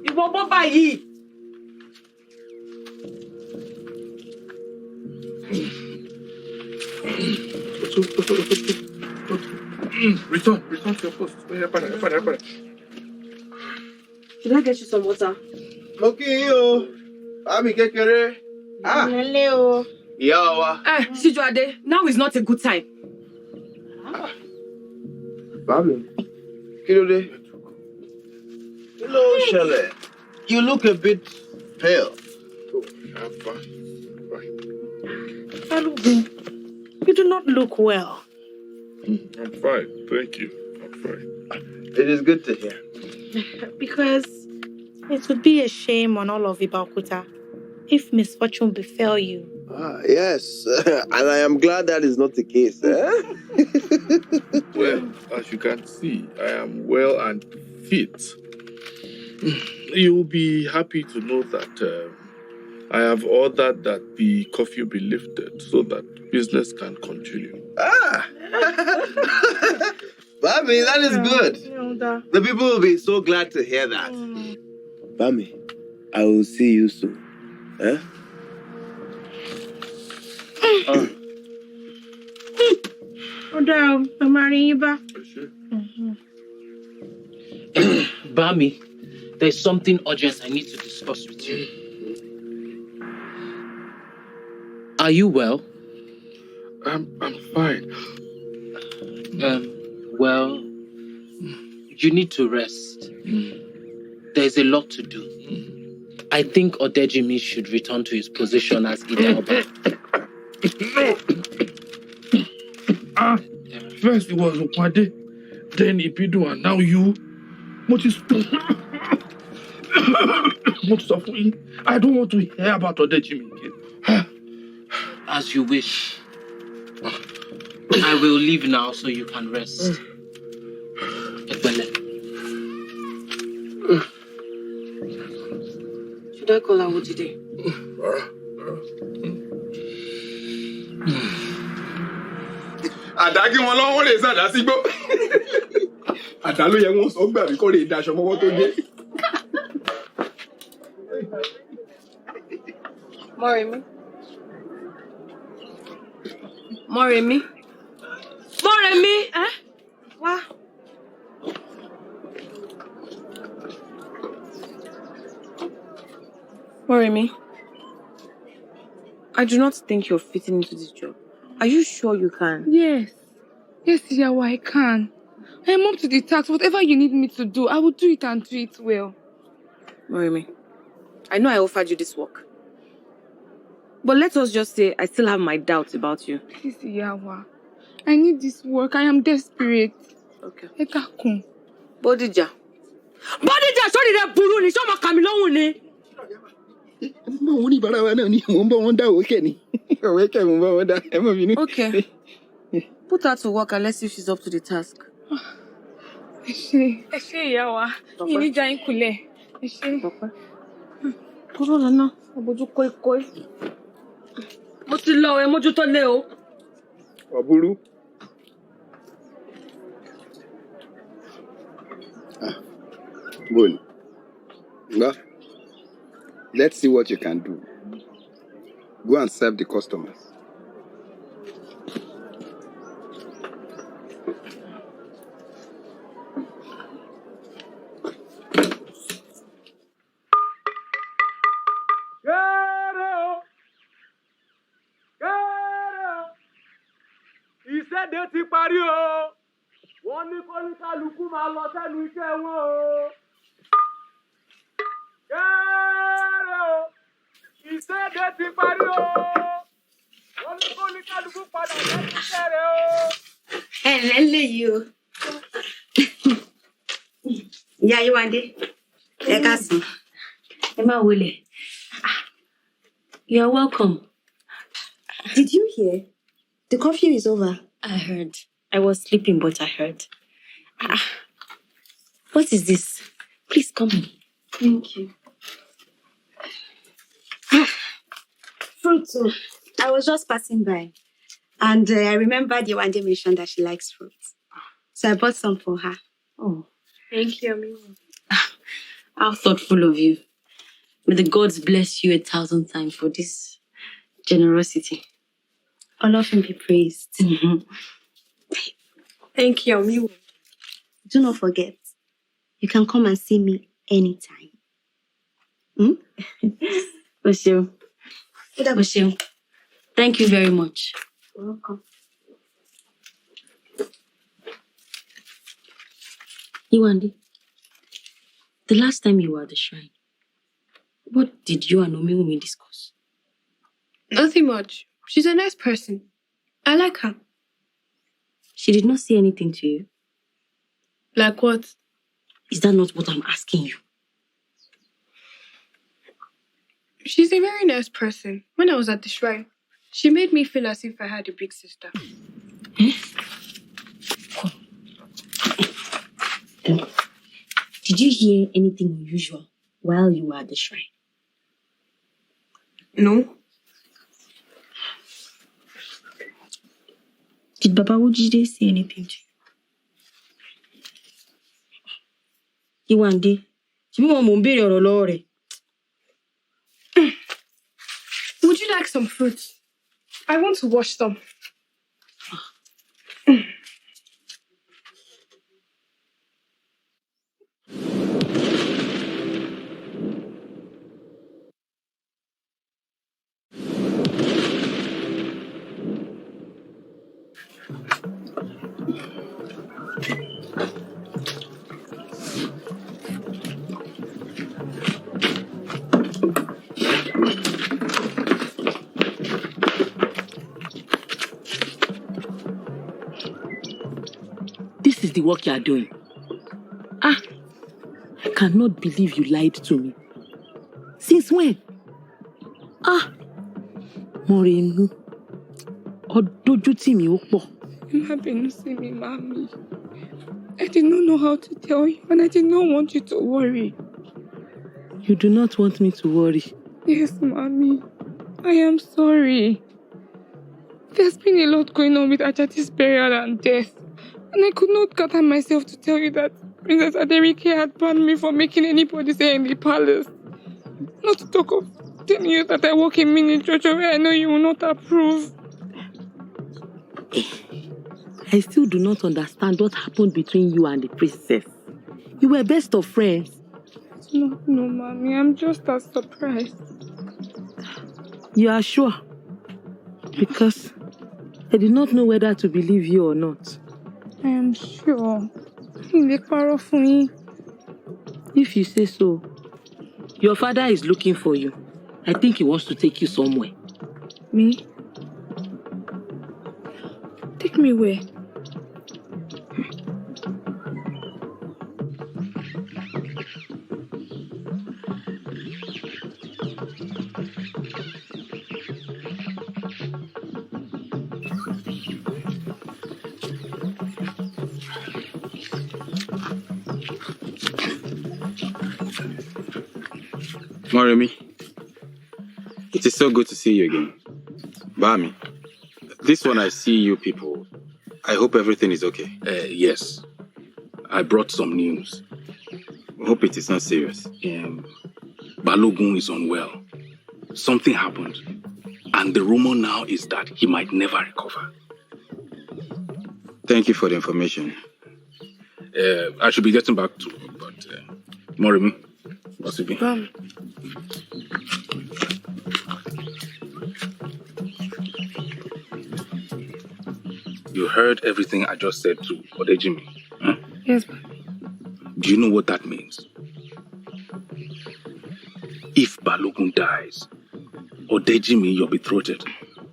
Ìwọ bọ́ báyìí. Return to your post. Should I get you some water? Okay, yo. Abi kékeré. Hello. Yawa. Sijuade, now is not a good time. Babi. Kí ló dé? Kí ló ṣẹlẹ̀? You look a bit pale. I'm fine. Balogun, you do not look well. I'm fine. Thank you. I'm fine. It is good to hear. Because it would be a shame on all of Ibakuta if misfortune befell you. Yes, and I am glad that is not the case. Well, as you can see, I am well and fit. You'll be happy to know that I have ordered that the curfew be lifted so that business can continue. Bami, that is good. The people will be so glad to hear that. Bami, I will see you soon. Eh? I'm marrying you back. Bami, there's something urgent I need to discuss with you. Are you well? I'm fine. Well, you need to rest. There's a lot to do. I think Odejimi should return to his position as Idealba. No. First it was Okwade, then Ipidu, and now you. What is what's suffering? I don't want to hear about Odejimi again. As you wish. I will leave now so you can rest. Should I call her today? Àdágí wọn lọ́wọ́ lè sàdá sígbó. Àdá ló yẹ wọn sọ gbà mí kó lè daṣọ mọ́wọ́ tó dé. Moremi. Eh? What? Moremi, I do not think you're fitting into this job. Are you sure you can? Yes, Yawa, I can. I am up to the task. Whatever you need me to do, I will do it and do it well. Moremi, I know I offered you this work. But let us just say I still have my doubts about you. Please, Yawa. I need this work. I am desperate. Okay. Bodija. Bodija, sorry, that buru ni so ma kami lohun ni. Okay. Put her to work and let's see if she's up to the task. Yawa. Yini jayin kule. Kúrò lọ́nà, abojú koi. Mo ti lọ ẹ mójú tó lé o. Ọ̀bùrú. Good. Well, let's see what you can do. Go and serve the customers. Ìṣẹ̀dẹ̀ ti parí o. Wọ́n ní kólúkálukú máa lọ sẹ́nu iṣẹ́ wọn o. Kẹ́rẹ́ o. Ìṣèdè ti parí o. Wọ́n ní kó ní kálukú padà lẹ́yìn iṣẹ́ rẹ̀ o. Lẹ́yìn o. Ìyá Yéwándé, ẹ káàsán. Ẹ má wọlé. You're welcome. Did you hear? The curfew is over. I heard. I was sleeping, but I heard. What is this? Please come in. Thank you. Fruit. Oh. I was just passing by. And I remembered Yewande mentioned that she likes fruit. So I bought some for her. Oh, Thank you, Amiwo. how thoughtful of you. May the gods bless you 1,000 times for this generosity. All of him be praised. Thank you, Amiwo. Do not forget, you can come and see me anytime. Oshio. Oshio. Thank you very much. You're welcome. Iwandi, the last time you were at the shrine, what did you and Omiwumi discuss? Nothing much. She's a nice person. I like her. She did not say anything to you? Like what? Is that not what I'm asking you? She's a very nice person. When I was at the shrine, she made me feel as if I had a big sister. Did you hear anything unusual while you were at the shrine? No. Did Baba Wujide say anything to you? Iwande, Would you like some fruit? I want to wash some. This is the work you are doing. I cannot believe you lied to me. Since when? Morinu. Odojuti mi opo. You have been seeing me, Mommy. I did not know how to tell you, and I did not want you to worry. You do not want me to worry. Yes, Mommy. I am sorry. There's been a lot going on with Ajati's burial and death. And I could not gather myself to tell you that Princess Aderike had banned me from making anybody say in the palace. Not to talk of telling you that I work in mini church where I know you will not approve. I still do not understand what happened between you and the princess. You were best of friends. I do not know, Mommy. I'm just as surprised. You are sure? Because I did not know whether to believe you or not. I am sure. If you say so. Your father is looking for you. I think he wants to take you somewhere. Me? Take me where? Moremi, it is so good to see you again. Bami, this one I see you people. I hope everything is okay. Yes. I brought some news. Hope it is not serious. Balogun is unwell. Something happened. And the rumor now is that he might never recover. Thank you for the information. I should be getting back to you, but Moremi, what's it been? You heard everything I just said to Odejimi. Huh? Yes. Do you know what that means? If Balogun dies, Odejimi, your betrothed,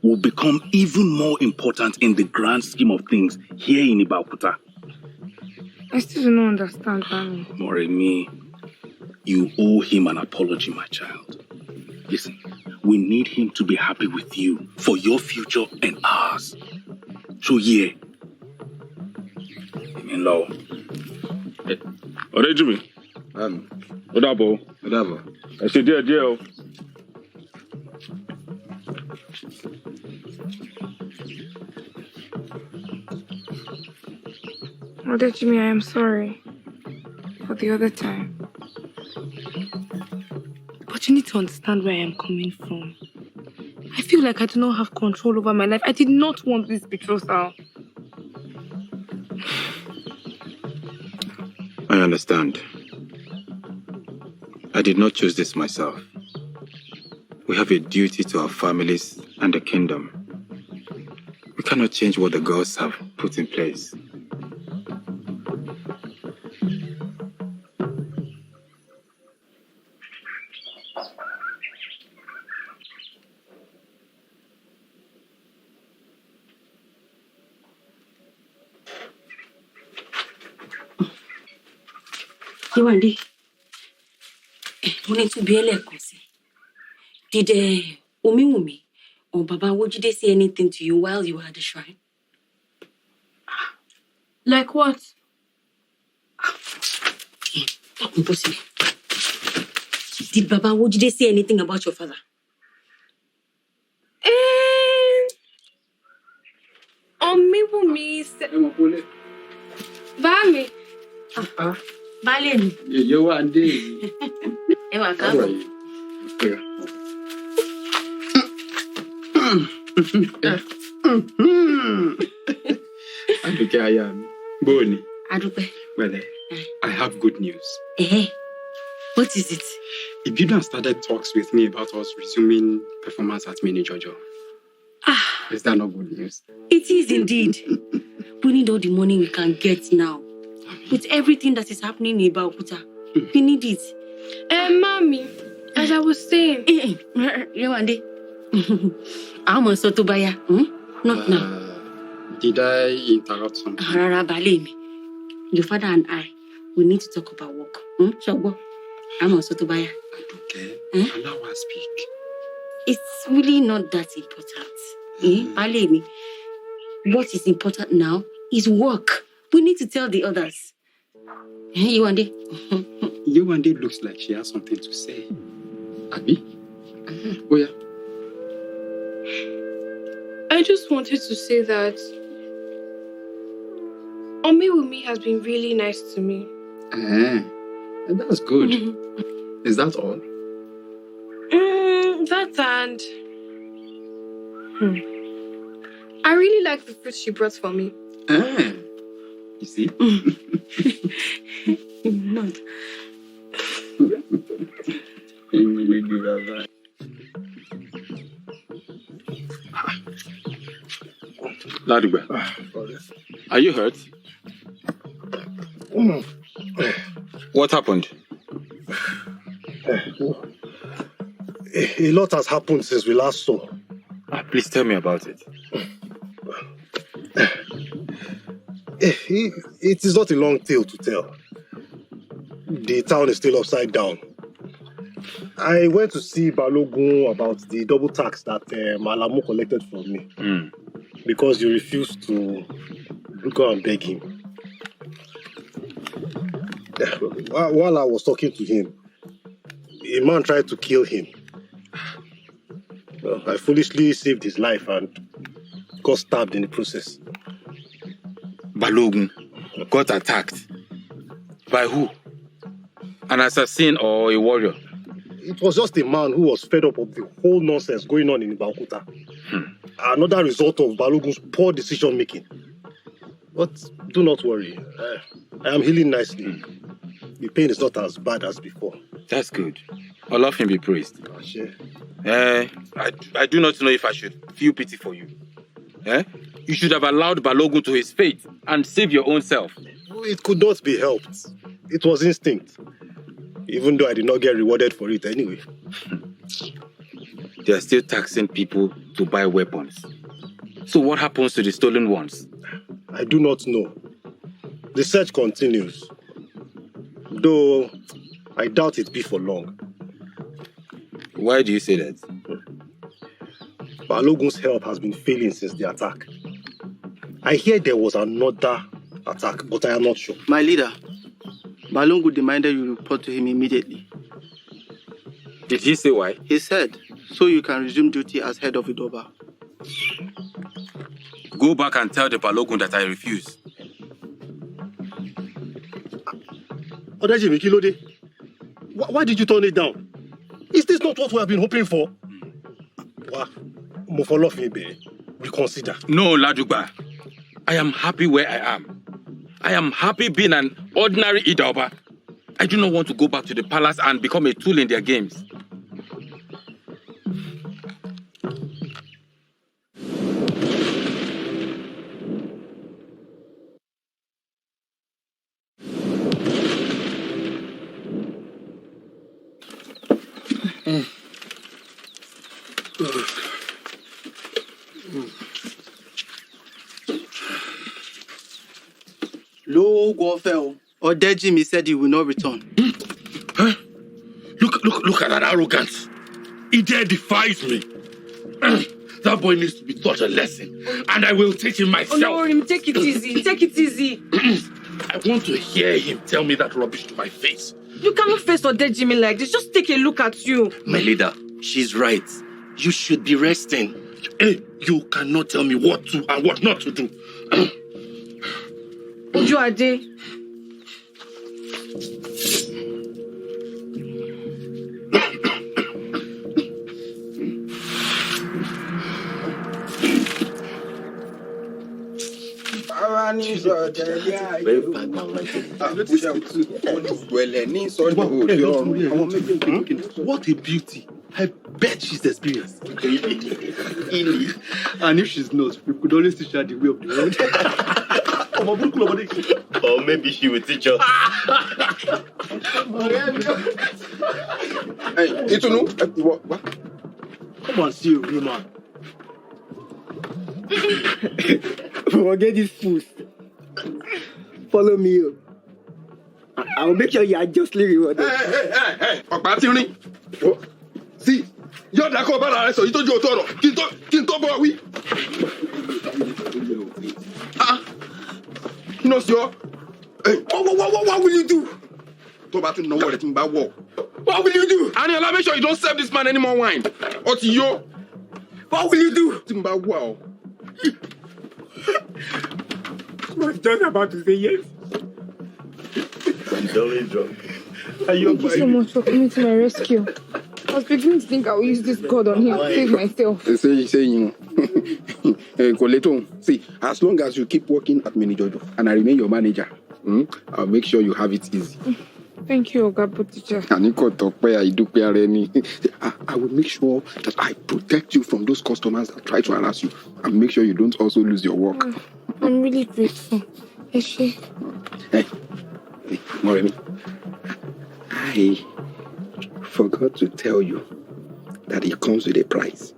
will become even more important in the grand scheme of things here in Ibakuta. I still don't understand, Bami. Moremi, you owe him an apology, my child. Listen, we need him to be happy with you for your future and ours. So yeah. Hello. Odejimi. Odabo. I said, dear. Odejimi, I am sorry for the other time. But you need to understand where I am coming from. I feel like I do not have control over my life. I did not want this betrothal. I understand. I did not choose this myself. We have a duty to our families and the kingdom. We cannot change what the gods have put in place. Yewande, mo ní tún bi ẹ́ lẹ́ẹ̀kan sí. Did Omiwumi or Baba Wojide say anything to you while you were at the shrine? Like what? Impossible. Did Baba Wojide say anything about your father? Omiwumi said... Bami. Baleni. Yewande. Ewa How are you? Aduke Ayami. Boni. Adupe. Well, I have good news. What is it? Ibidu started talks with me about us resuming performance at Mini Jojo. Is that not good news? It is indeed. We need all the money we can get now. With everything that is happening in Ibakuta, we need it. Mommy, as I was saying... Yewande. I'm on Sotobaya. Not now. Did I interrupt something? Your father and I, we need to talk about work. Shogbo. I'm on Sotobaya. Okay. Allow her speak. It's really not that important. Balemi. What is important now is work. We need to tell the others. Yewande. Yewande looks like she has something to say. Abi? Oh, yeah. I just wanted to say that Omiwumi has been really nice to me. That's good. Is that all? That and... I really like the fruit she brought for me. You see? Ladugba, are you hurt? What happened? A lot has happened since we last saw. Please tell me about it. It is not a long tale to tell. The town is still upside down. I went to see Balogun about the double tax that Malamu collected from me. Because you refused to go and beg him. While I was talking to him, a man tried to kill him. Well, I foolishly saved his life and got stabbed in the process. Balogun got attacked. By who? An assassin or a warrior? It was just a man who was fed up of the whole nonsense going on in Ibakuta. Another result of Balogun's poor decision making. But do not worry. I am healing nicely. The pain is not as bad as before. That's good. Allah him be praised. I do not know if I should feel pity for you. You should have allowed Balogun to his fate and save your own self. It could not be helped. It was instinct. Even though I did not get rewarded for it anyway. they are still taxing people to buy weapons. So what happens to the stolen ones? I do not know. The search continues. Though I doubt it be for long. Why do you say that? Balogun's help has been failing since the attack. I hear there was another attack, but I am not sure. My leader, Balogun demanded you report to him immediately. Did he say why? He said, so you can resume duty as head of Idoba. Go back and tell the Balogun that I refuse. Odejimi, Kilode, why did you turn it down? Is this not what we have been hoping for? Reconsider. No, Ladugba. I am happy where I am. I am happy being an ordinary Idoba. I do not want to go back to the palace and become a tool in their games. Odejimi said he will not return. Look at that arrogance. He dare defies me. That boy needs to be taught a lesson, and I will teach him myself. Oh no, take it easy. Take it easy. I want to hear him tell me that rubbish to my face. You cannot face Odejimi like this. Just take a look at you. My leader, she's right. You should be resting. Hey, you cannot tell me what to and what not to do. Ojuade. Very bad man like What a beauty. I bet she's experienced. And if she's not, we could always teach her the way of the world. Or maybe she will teach us. Hey, Itunu, what? Come and see a real man. Forget this fools. Follow me. I will make sure you are justly rewarded. Hey, Okpatiri. See, you're the copper, so you told you to Kinto Bowie. No, sir. Hey, what will you do? What will you do? Aniola, make sure you don't serve this man any more wine. Otiyo. What will you do? Wow. I was just about to say yes. He's always drunk. Thank you so much for coming to my rescue. I was beginning to think I will use this god on him to save myself. See, as long as you keep working at Mini Jojo and I remain your manager, I'll make sure you have it easy. Thank you, Ogapo teacher. I will make sure that I protect you from those customers that try to harass you and make sure you don't also lose your work. I'm really grateful. Eshe. Hey, Moremi, I forgot to tell you that it comes with a price.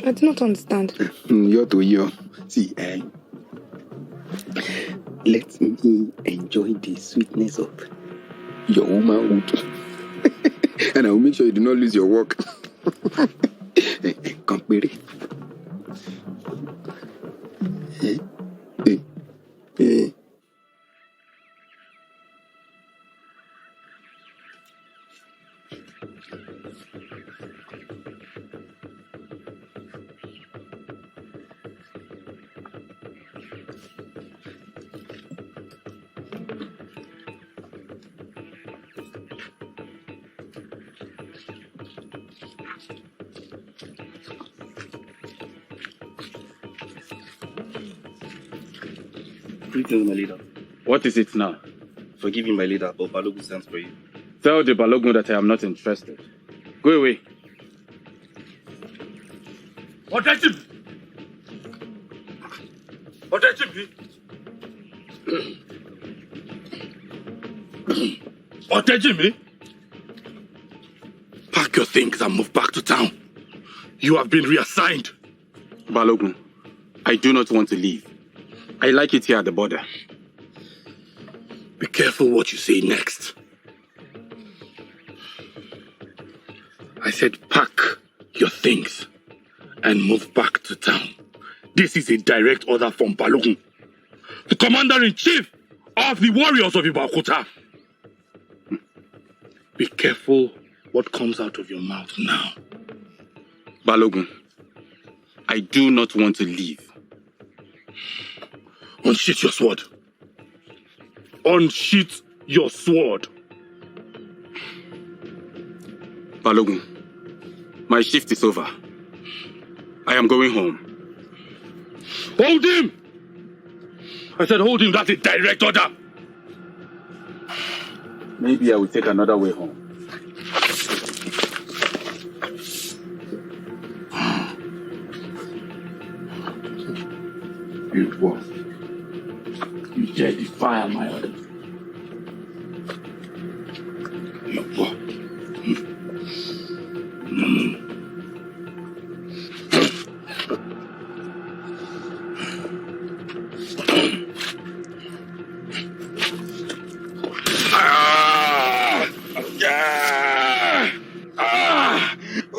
I do not understand. You're to you. See, let me enjoy the sweetness of your womanhood. And I will make sure you do not lose your work. Come, baby. Greetings, my leader. What is it now? Forgive me, my leader, but Balogun stands for you. Tell the Balogun that I am not interested. Go away. Odejimi! Odejimi! Odejimi! Pack your things and move back to town. You have been reassigned. Balogun, I do not want to leave. I like it here at the border. Be careful what you say next. I said pack your things and move back to town. This is a direct order from Balogun, the commander-in-chief of the warriors of Ibakuta. Be careful what comes out of your mouth now. Balogun, I do not want to leave. Unsheath your sword. Unsheath your sword. Balogun, my shift is over. I am going home. Hold him! I said hold him, that's a direct order. Maybe I will take another way home. Beautiful. You dare defy my orders.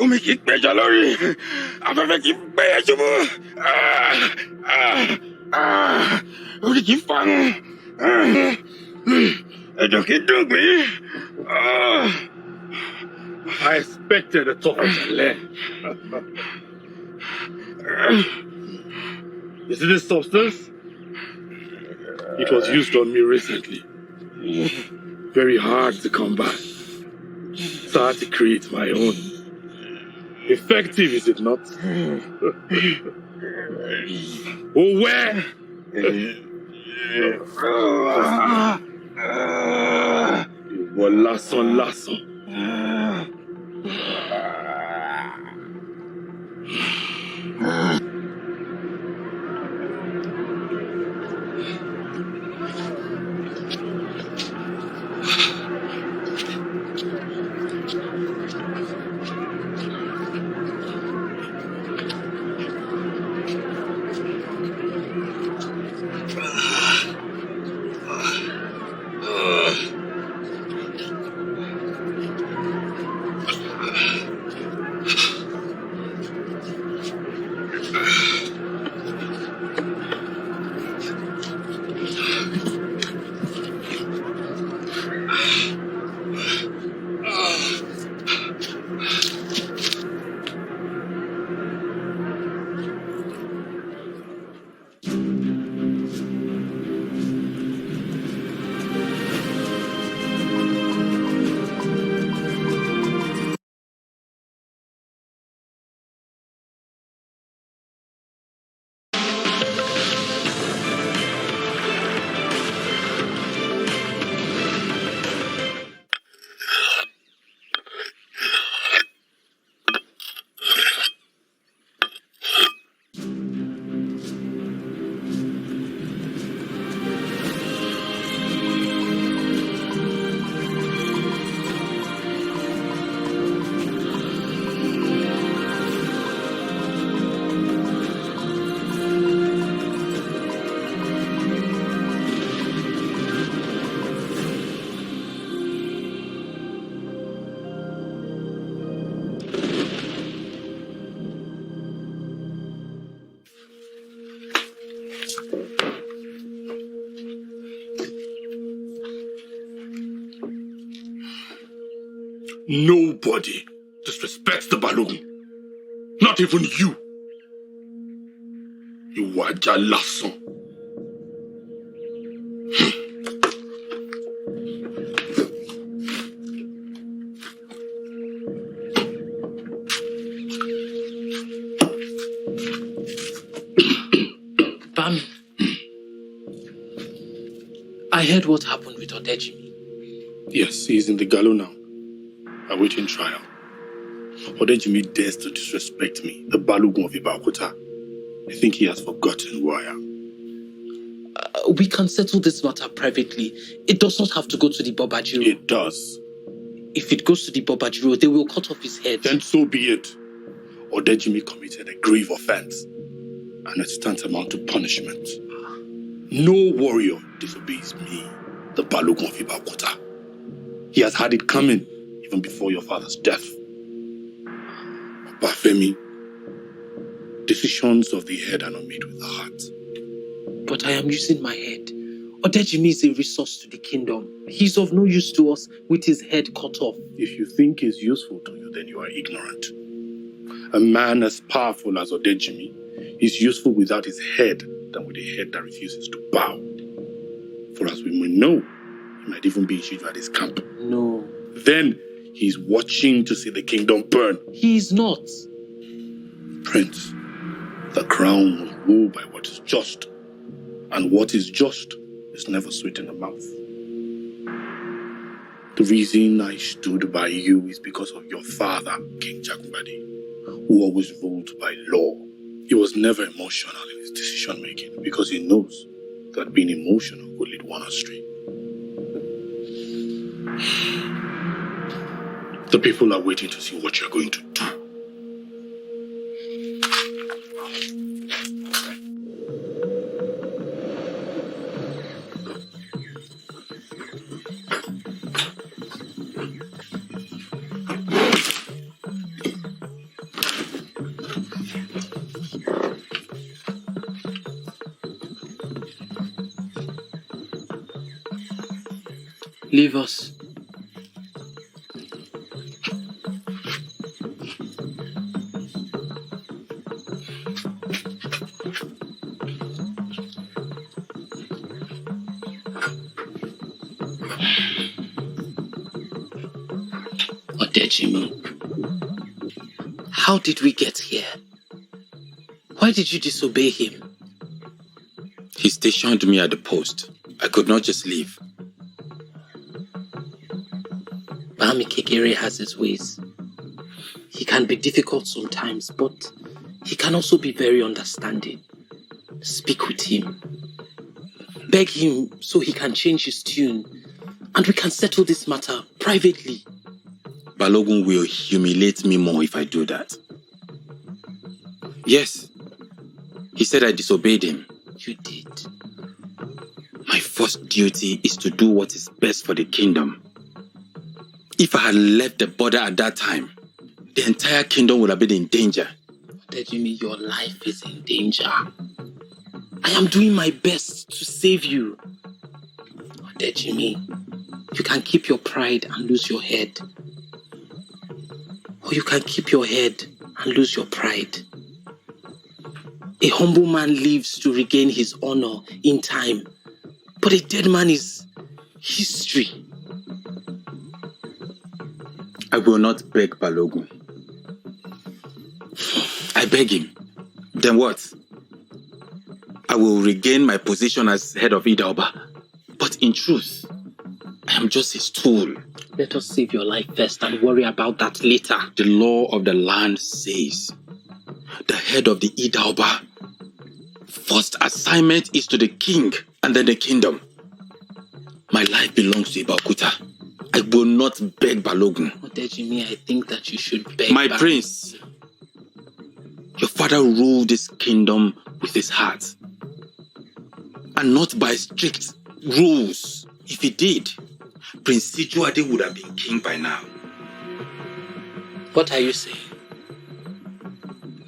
Omi kì í péjọ lórí afẹ́fẹ́ kì í gbẹ́yẹ ṣubú orí kì í fàrùn ẹ̀jọ̀ kì í dùn gbìn. I expected a tougher challenge. You see this substance? It was used on me recently. Very hard to come by. So I had to create my own. Effective, is it not? Oh, where? Ìwọ lásán lásán. Nobody disrespects the Balogun. Not even you. You are lásán. Bami, I heard what happened with Odejimi. Yes, he's in the gallows now, awaiting trial. Odejimi dares to disrespect me, the Balogun of Ibakuta. I think he has forgotten who I am. We can settle this matter privately. It does not have to go to the Babajiro. It does. If it goes to the Bobajiro, they will cut off his head. Then so be it. Odejimi committed a grave offense, and it stands amount to punishment. No warrior disobeys me, the Balogun of Ibakuta. He has had it coming even before your father's death. Bafemi, decisions of the head are not made with the heart. But I am using my head. Odejimi is a resource to the kingdom. He's of no use to us with his head cut off. If you think he's useful to you, then you are ignorant. A man as powerful as Odejimi is useful without his head than with a head that refuses to bow. For as we may know, he might even be issued at his camp. No. Then he's watching to see the kingdom burn. He is not. Prince, the crown will rule by what is just. And what is just is never sweet in the mouth. The reason I stood by you is because of your father, King Jagunbadi, who always ruled by law. He was never emotional in his decision-making because he knows that being emotional would lead one astray. The people are waiting to see what you're going to do. Leave us. Odejimi, how did we get here? Why did you disobey him? He stationed me at the post. I could not just leave. Bami Kekere has his ways. He can be difficult sometimes, but he can also be very understanding. Speak with him. Beg him so he can change his tune, and we can settle this matter privately. Balogun will humiliate me more if I do that. Yes, he said I disobeyed him. You did. My first duty is to do what is best for the kingdom. If I had left the border at that time, the entire kingdom would have been in danger. Odejimi, your life is in danger. I am doing my best to save you. Odejimi, you can keep your pride and lose your head. Or you can keep your head and lose your pride. A humble man lives to regain his honor in time, but a dead man is history. I will not beg Balogun. I beg him. Then what? I will regain my position as head of Idaoba. But in truth, I am just his tool. Let us save your life first and worry about that later. The law of the land says the head of the Idaoba first assignment is to the king and then the kingdom. My life belongs to Ibakuta. I will not beg Balogun. Odejimi, I think that you should beg. My prince, your father ruled this kingdom with his heart and not by strict rules. If he did, Prince Sijuade would have been king by now. What are you saying?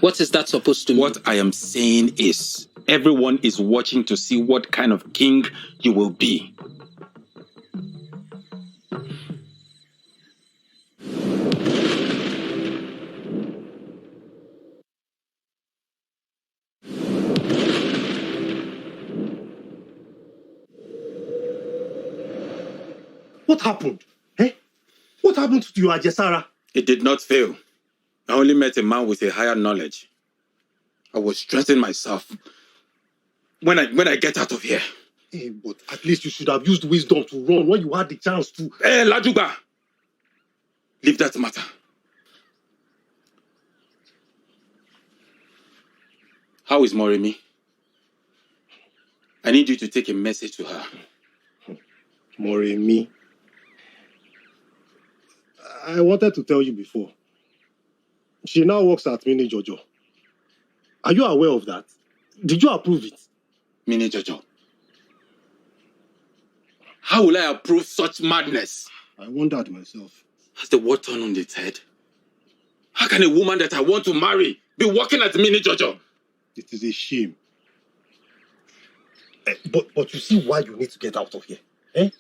What is that supposed to mean? What I am saying is, everyone is watching to see what kind of king you will be. What happened? Eh? What happened to you, Ajesara? It did not fail. I only met a man with a higher knowledge. I will strengthen myself when I get out of here. Hey, but at least you should have used wisdom to run when you had the chance to. Hey, Lajuba! Leave that matter. How is Moremi? I need you to take a message to her. Moremi? I wanted to tell you before. She now works at Mini Jojo. Are you aware of that? Did you approve it? Mini Jojo. How will I approve such madness? I wondered myself. Has the world turned on its head? How can a woman that I want to marry be working at Mini Jojo? It is a shame. But you see why you need to get out of here.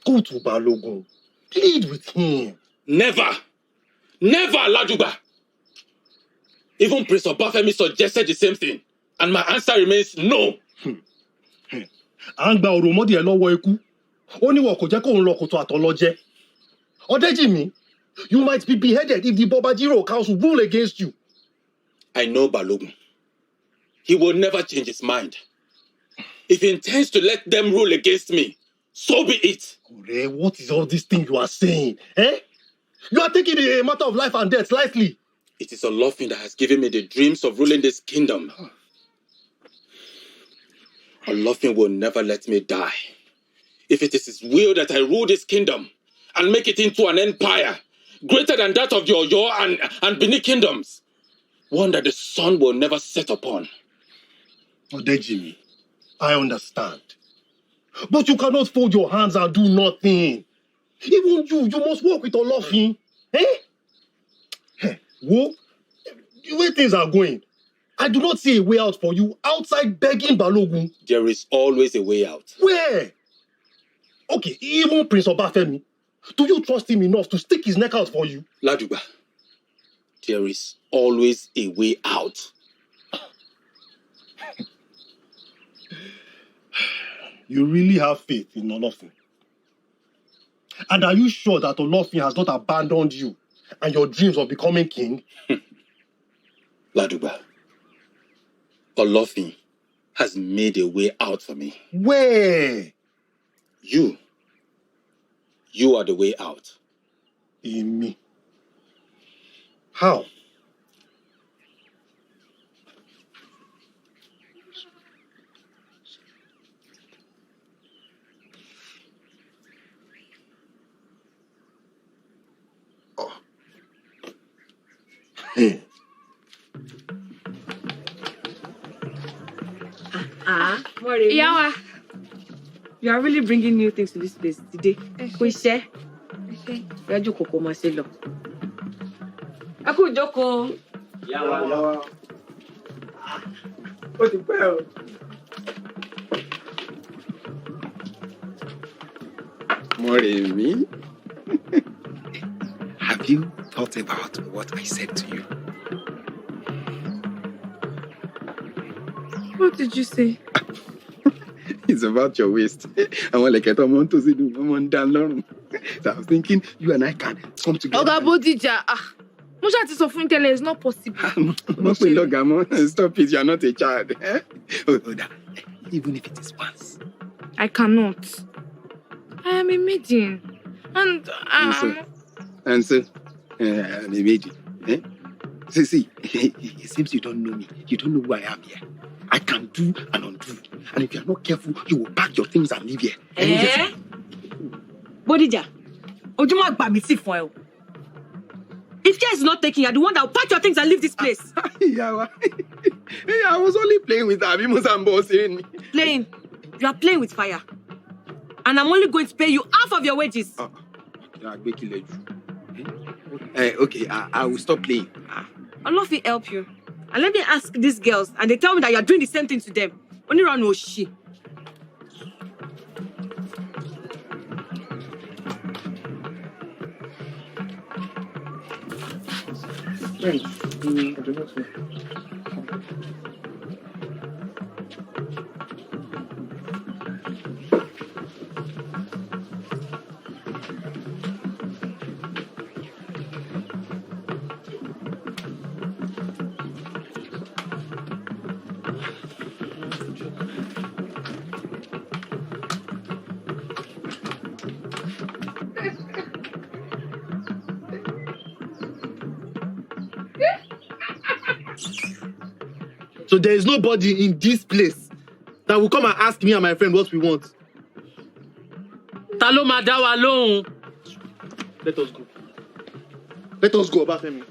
Go to Balogun. Plead with him. Never! Never, Laduba! Even Prince Obafemi suggested the same thing. And my answer remains no. Angba oromodi elowo eku. Oni wo ko je ko nlo koto atoloje. Odejimi, you might be beheaded if the Bobajiro Council rule against you. I know Balogun. He will never change his mind. If he intends to let them rule against me, so be it. Ore, what is all this thing you are saying? You are taking a matter of life and death lightly. It is Olofin that has given me the dreams of ruling this kingdom. Olofin will never let me die. If it is his will that I rule this kingdom and make it into an empire greater than that of your and Benin kingdoms, one that the sun will never set upon. Odejimi, I understand. But you cannot fold your hands and do nothing. Even you must work with Olofin. Wo, the way things are going, I do not see a way out for you outside begging Balogun. There is always a way out. Where? Okay, even Prince Obafemi, do you trust him enough to stick his neck out for you? Laduba, there is always a way out. You really have faith in Olofin? And are you sure that Olofin has not abandoned you and your dreams of becoming king? Laduba, Olofin has made a way out for me. Where? You. You are the way out. In me. How? Yawa, you are really bringing new things to this place today. We share. You joko ko ma se lo. Aku joko. Yawa. Ó ti pẹ́ o. Moremi, have you thought about what I said to you? What did you say? It's about your waist. I want like a tomato to do. I'm on down long. So I was thinking you and I can come together. Oga Bodija, Musha ti sọ fún tẹ́lẹ̀, it's not possible. Stop it, you're not a child. Oda, even if it is once. I cannot. I am a maiden. And I'm a maiden. See, it seems you don't know me. You don't know who I am here. I can do and undo. And if you're not careful, you will pack your things and leave here. Bodija, Ojuma gba mi si fún ẹ o. If care is not taking, you're the one that will pack your things and leave this place. Yeah, I was only playing with Abimus and Bossing. Playing? You are playing with fire. And I'm only going to pay you half of your wages. Okay, I will stop playing. I'll not help you. And let me ask these girls, and they tell me that you're doing the same thing to them. Only run no shit. So there is nobody in this place that will come and ask me and my friend what we want. Ta ló máa dá wa lóhùn? Let us go. Let us go, Obafemi.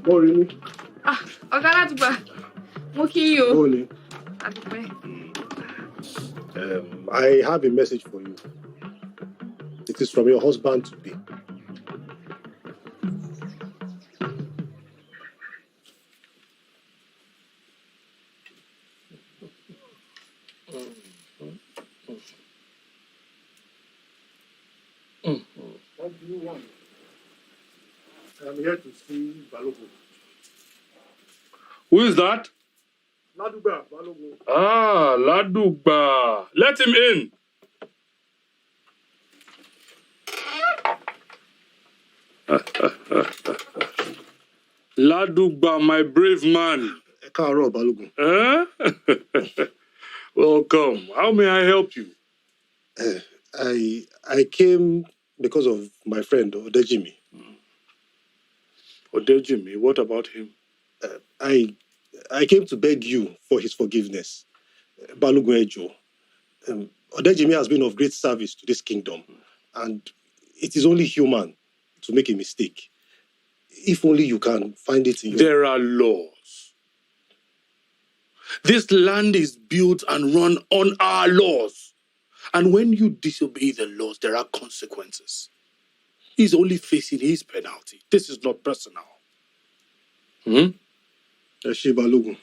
Morning. Ọ̀gá Ládùúgbà, mo kí yín o. Morning. Àdúpẹ́. I have a message for you. It is from your husband to be. What do you want? I'm here to see Balogun. Who is that? Ladugba, Balogun. Ah, Ladugba. Let him in. Ladugba, my brave man. Káàárọ̀, Balogun. Welcome. How may I help you? I came because of my friend Odejimi. Odejimi, what about him? I came to beg you for his forgiveness. Balogun Ejo. Odejimi has been of great service to this kingdom, and it is only human to make a mistake. If only you can find it in your... There are laws. This land is built and run on our laws. And when you disobey the laws, there are consequences. He's only facing his penalty. This is not personal. Balogun.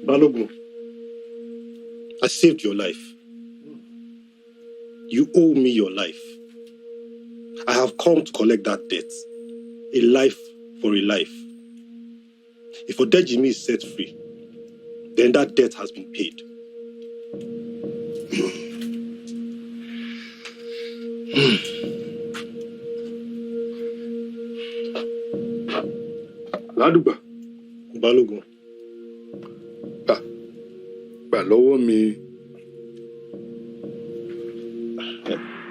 Balogun, I saved your life. You owe me your life. I have come to collect that debt. A life for a life. If Odejimi is set free, then that debt has been paid. Ladugba. Balogun. Gbà lọ́wọ́ mi.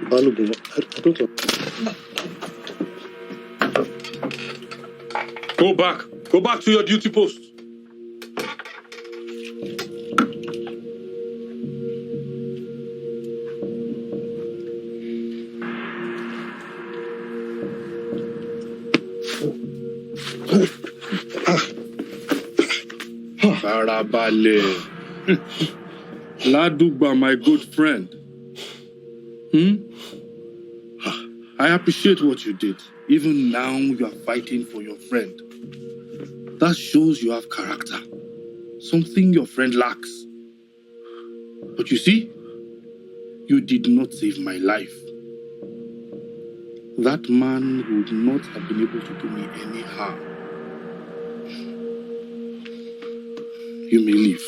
Balogun, I don't know. Go back. Go back to your duty post. Farabalẹ̀. Ladugba, my good friend. I appreciate what you did. Even now, you are fighting for your friend. That shows you have character. Something your friend lacks. But you see, you did not save my life. That man would not have been able to do me any harm. You may leave.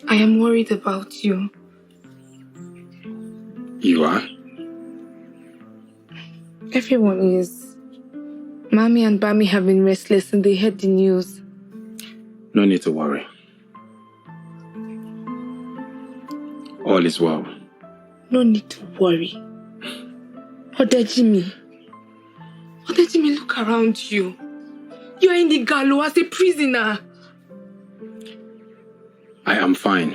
I am worried about you. You are? Everyone is. Mommy and Bami have been restless and they heard the news. No need to worry. All is well. No need to worry. Odejimi, look around you. You are in the gallows as a prisoner. I am fine.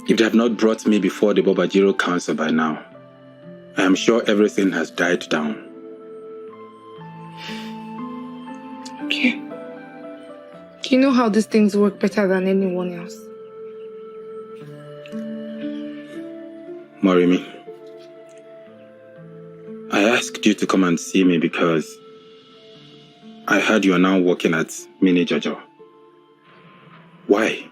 If they have not brought me before the Bobajiro Council by now, I am sure everything has died down. Okay. You know how these things work better than anyone else. Morimi, I asked you to come and see me because I heard you are now working at Mini Jojo. Why?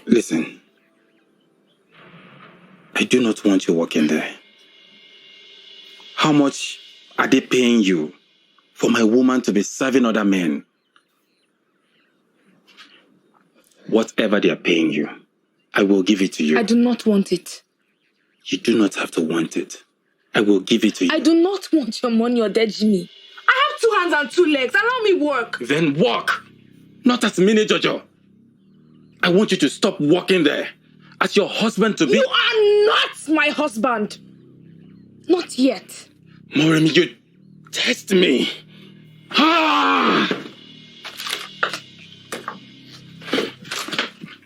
Listen, I I do not want you working there. How much are they paying you for my woman to be serving other men? Whatever they are paying you, I will give it to you. I do not want it. You do not have to want it. I will give it to you. I do not want your money or dead Jimmy. I have 2 hands and 2 legs. Allow me work. Then work. Not as Mini Jojo. I want you to stop working there. As your husband to be. You are not my husband. Not yet. Moremi, you test me. Ah!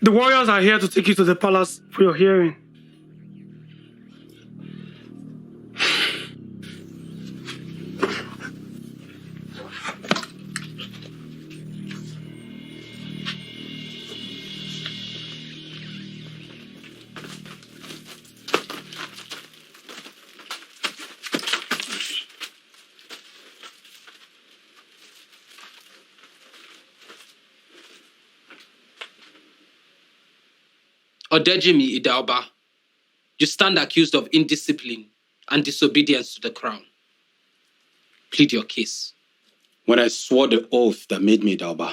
The warriors are here to take you to the palace for your hearing. Odejimi Idauba, you stand accused of indiscipline and disobedience to the crown. Plead your case. When I swore the oath that made me Idauba,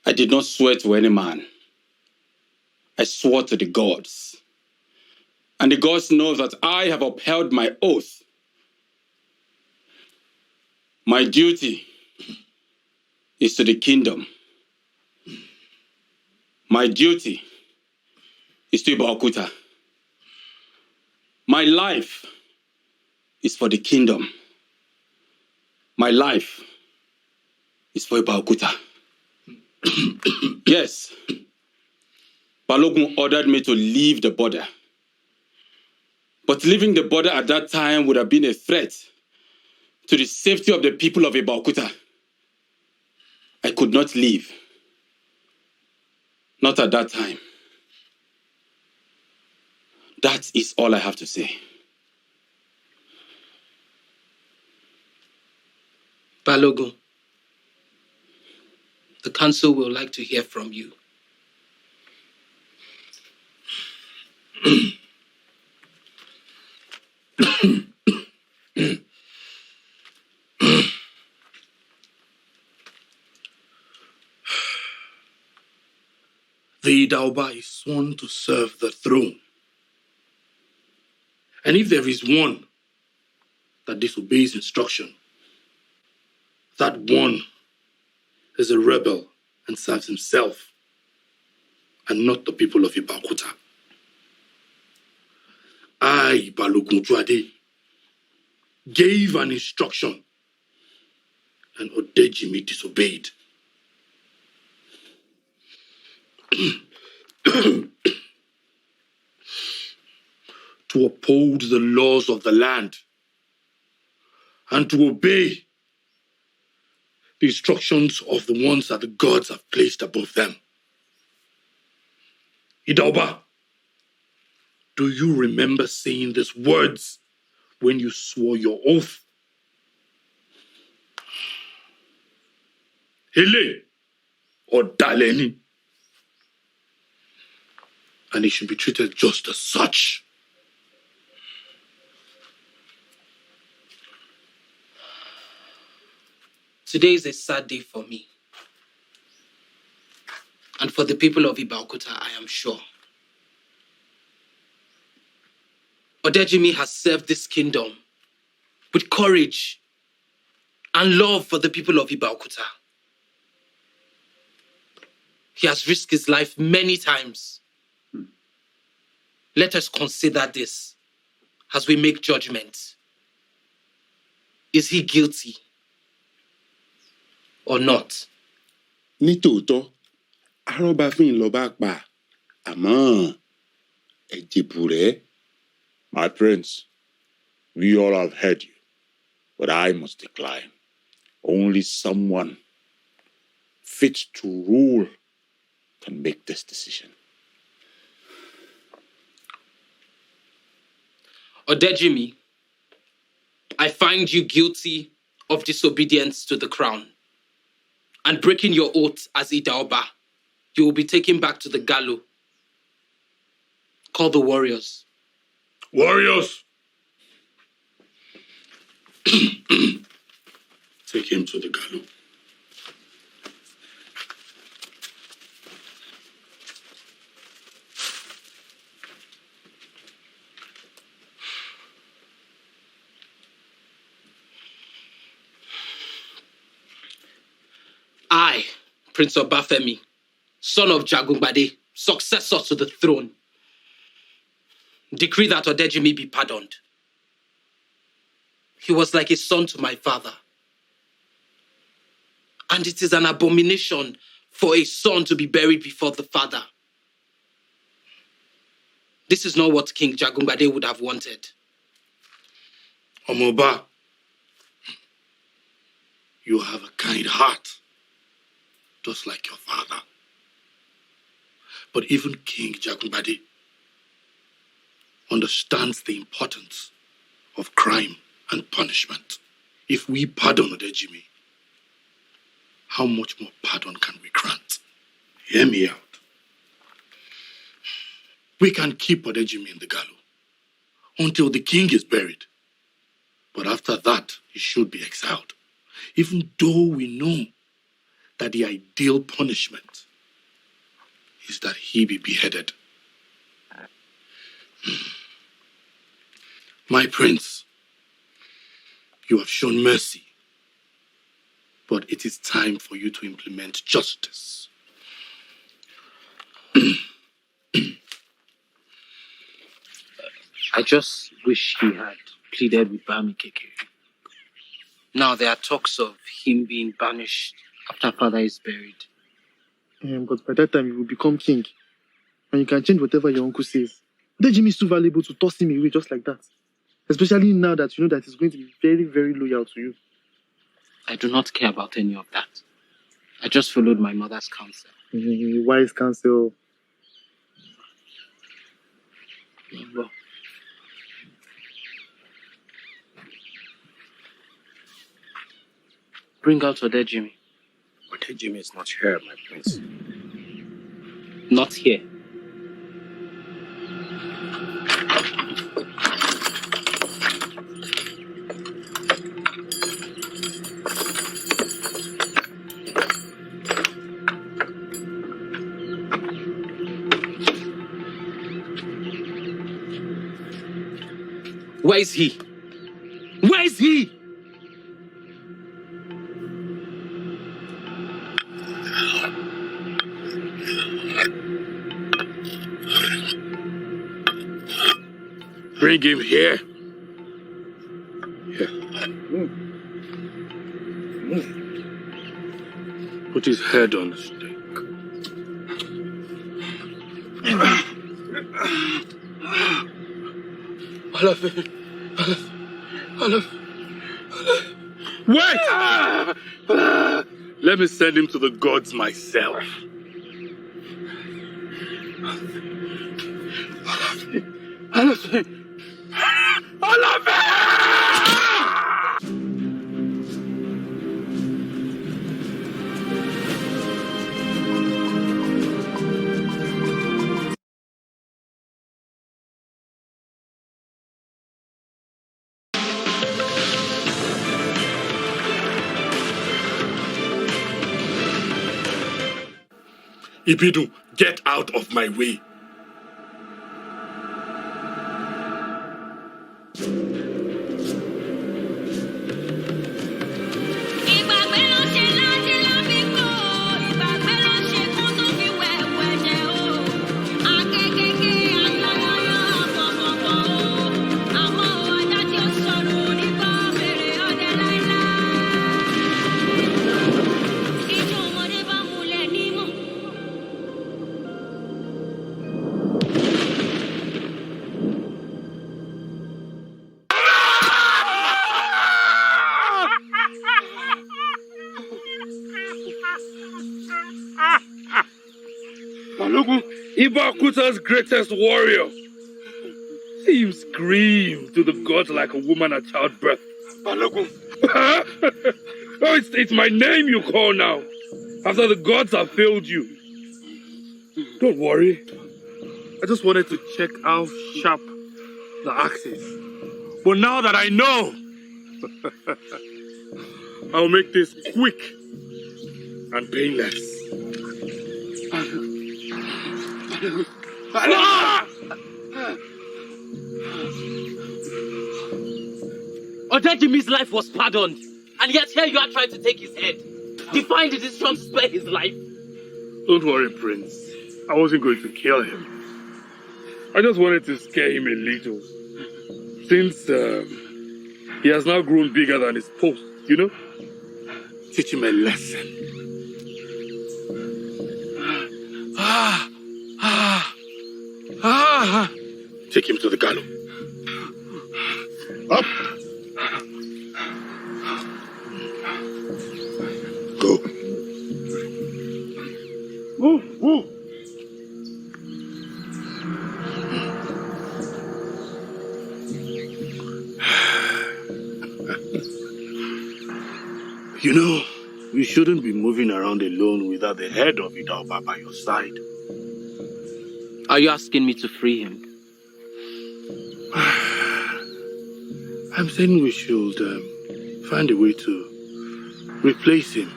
I did not swear to any man. I swore to the gods. And the gods know that I have upheld my oath. My duty is to the kingdom. My duty is to Ibakuta. My life is for the kingdom. My life is for Ibakuta. Yes, Balogun ordered me to leave the border. But leaving the border at that time would have been a threat to the safety of the people of Ibakuta. I could not leave. Not at that time. That is all I have to say. Balogun, the council will like to hear from you. The Idauba is sworn to serve the throne. And if there is one that disobeys instruction, that one is a rebel and serves himself and not the people of Ibakuta. I, Balogun Juade, gave an instruction and Odejimi disobeyed. To uphold the laws of the land and to obey the instructions of the ones that the gods have placed above them. Idauba, do you remember saying these words when you swore your oath? Hele or Daleni. And it should be treated just as such. Today is a sad day for me. And for the people of Ibakuta, I am sure. Odejimi has served this kingdom with courage and love for the people of Ibakuta. He has risked his life many times. Let us consider this as we make judgment. Is he guilty or not? Nítòótọ́, arọ́bàfin lọ́ba pa, àmọ́ ẹ̀jẹ̀bù rẹ̀. My prince, we all have heard you, but I must decline. Only someone fit to rule can make this decision. Odejimi, I find you guilty of disobedience to the crown and breaking your oath as Idauba. You will be taken back to the gallows. Call the warriors. Warriors! Take him to the gallows. I, Prince Obafemi, son of Jagungbade, successor to the throne, decree that Odejimi be pardoned. He was like a son to my father. And it is an abomination for a son to be buried before the father. This is not what King Jagungbade would have wanted. Omoba, you have a kind heart, just like your father. But even King Jagungbade understands the importance of crime and punishment. If we pardon Odejimi, how much more pardon can we grant? Hear me out. We can keep Odejimi in the gallows until the king is buried. But after that, he should be exiled. Even though we know that the ideal punishment is that he be beheaded. My prince, you have shown mercy, but it is time for you to implement justice. I just wish he had pleaded with Bami Kekere. Now there are talks of him being banished after father is buried. But by that time, you will become king. And you can change whatever your uncle says. Odejimi is too valuable to toss him away just like that. Especially now that you know that he's going to be very, very loyal to you. I do not care about any of that. I just followed my mother's counsel. Wise counsel. Well, bring out Odejimi. Odejimi is not here, my prince. Not here. Where is he? Where is he? Bring him here. Here. Put his head on the stake. Wait! Let me send him to the gods myself. Ibidu, get out of my way. Balogun, Ibakuta's greatest warrior. See him scream to the gods like a woman at childbirth. Balogun. Oh, it's my name you call now. After the gods have failed you. Don't worry. I just wanted to check how sharp the axe is. But now that I know, I'll make this quick and painless. Odejimi's life was pardoned, and yet here you are trying to take his head, defying the decision to spare his life. Don't worry, Prince. I wasn't going to kill him. I just wanted to scare him a little. Since he has now grown bigger than his post, you know? Teach him a lesson. Take him to the gallows. Up! Go. Move, move. You know, you shouldn't be moving around alone without the head of Idaoba by your side. Are you asking me to free him? I'm saying we should find a way to replace him,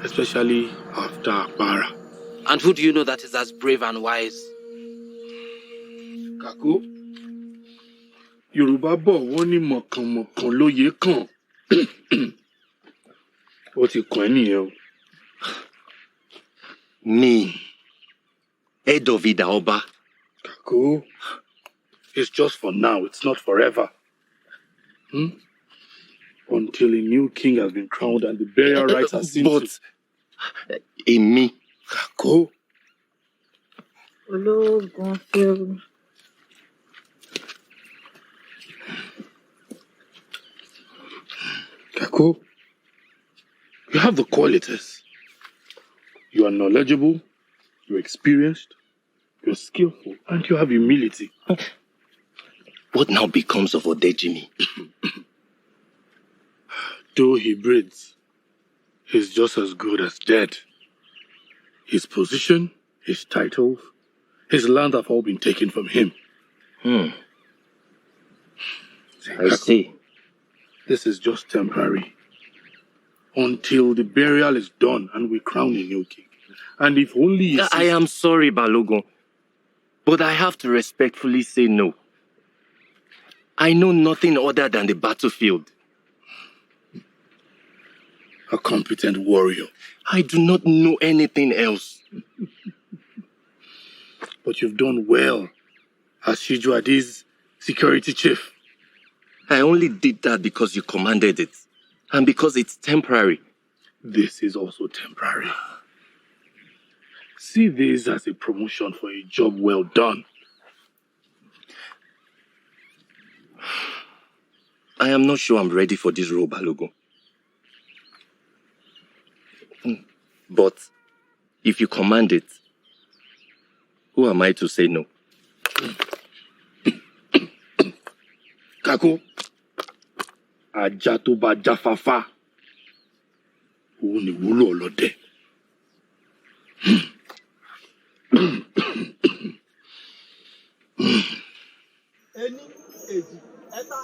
especially after Akbara. And who do you know that is as brave and wise? Kako, Yorùbá bọ̀ wọ́n ní mọ̀kànmọ̀kàn lóye kàn. Ó ti kàn ẹ́ nìyẹn o. Me, head of Idaoba. Kako, it's just for now, it's not forever. Until a new king has been crowned and the burial rites are seen. But, me. Kako. Balogun. Kako, you have the qualities. You are knowledgeable, you're experienced, you're skillful, and you have humility. What now becomes of Odejimi? Though he breathes, he's just as good as dead. His position, his titles, his land have all been taken from him. I see. This is just temporary. Until the burial is done and we crown a new king. And if only... I am sorry, Balogun, but I have to respectfully say no. I know nothing other than the battlefield. A competent warrior. I do not know anything else. But you've done well as Shiju Adi's security chief. I only did that because you commanded it. And because it's temporary. This is also temporary. See this as a promotion for a job well done. I am not sure I'm ready for this role, Balogun. But if you command it, who am I to say no? Kako, ajá tó bá jáfáfá, òun ni wúlò ọlọ́dẹ. Ení, èjì, ẹ̀ta.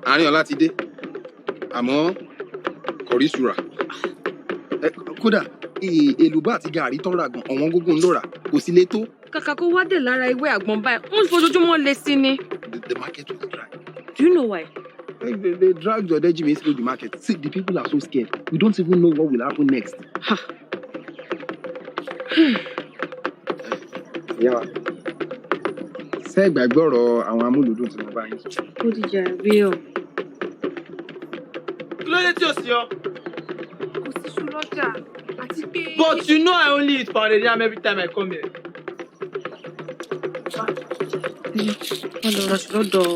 Àárín-ọlá ti dé àmọ́ kò rí ìṣúra kódà èlùbọ́ àti gàárì tán rà gan ọ̀wọ́n gógó ń lò rà kò sí lè tó. Kàkà kó wá dé lára ewé àgbọn báyìí, wọ́n fojoojúmọ́ lé sí ni. The market was dry. Do you know why? They dragged Odejimi into the market. See, the people are so scared. We don't even know what will happen next. Yeah. Ṣé ìgbàgbọ́ ọ̀rọ̀ àwọn amúlùdùn tí mo bá yín sọ? Ó dìjà rí ọ. Kí ló dé tí o sí ọ? Kò sí ṣu lọ́jà àti pé. But you know I only eat pounded yam every time I come here. Wọ́n lọ rọṣù lọ́dọ̀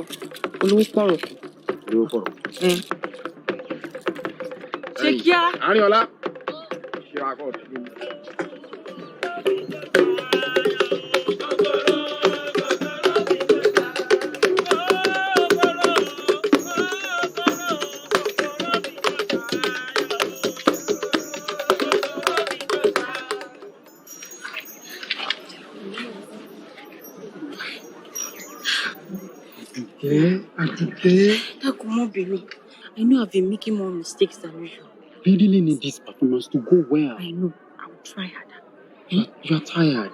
olówó pọ̀rọ̀. Olówó pọ̀rọ̀. Ṣé kíá? Àárín-ọlá. Ṣé akọ? Yeah, Aduke. That could not be me. I know I've been making more mistakes than usual. We really need this performance to go well. I know. I will try harder. You're tired.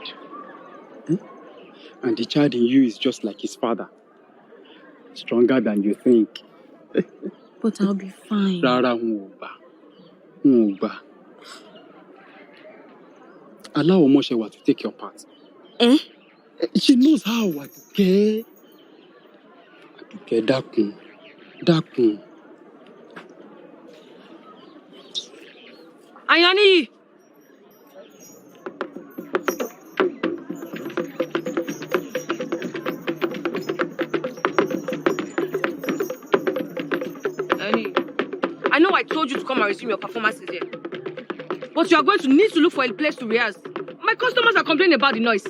And the child in you is just like his father. Stronger than you think. But I'll be fine. Rara Muba. Allow Omoshewa to take your part. Eh? She knows how, Aduke. Aduke, Dakun. Ayani! I know I told you to come and resume your performances here. But you are going to need to look for a place to rehearse. My customers are complaining about the noise.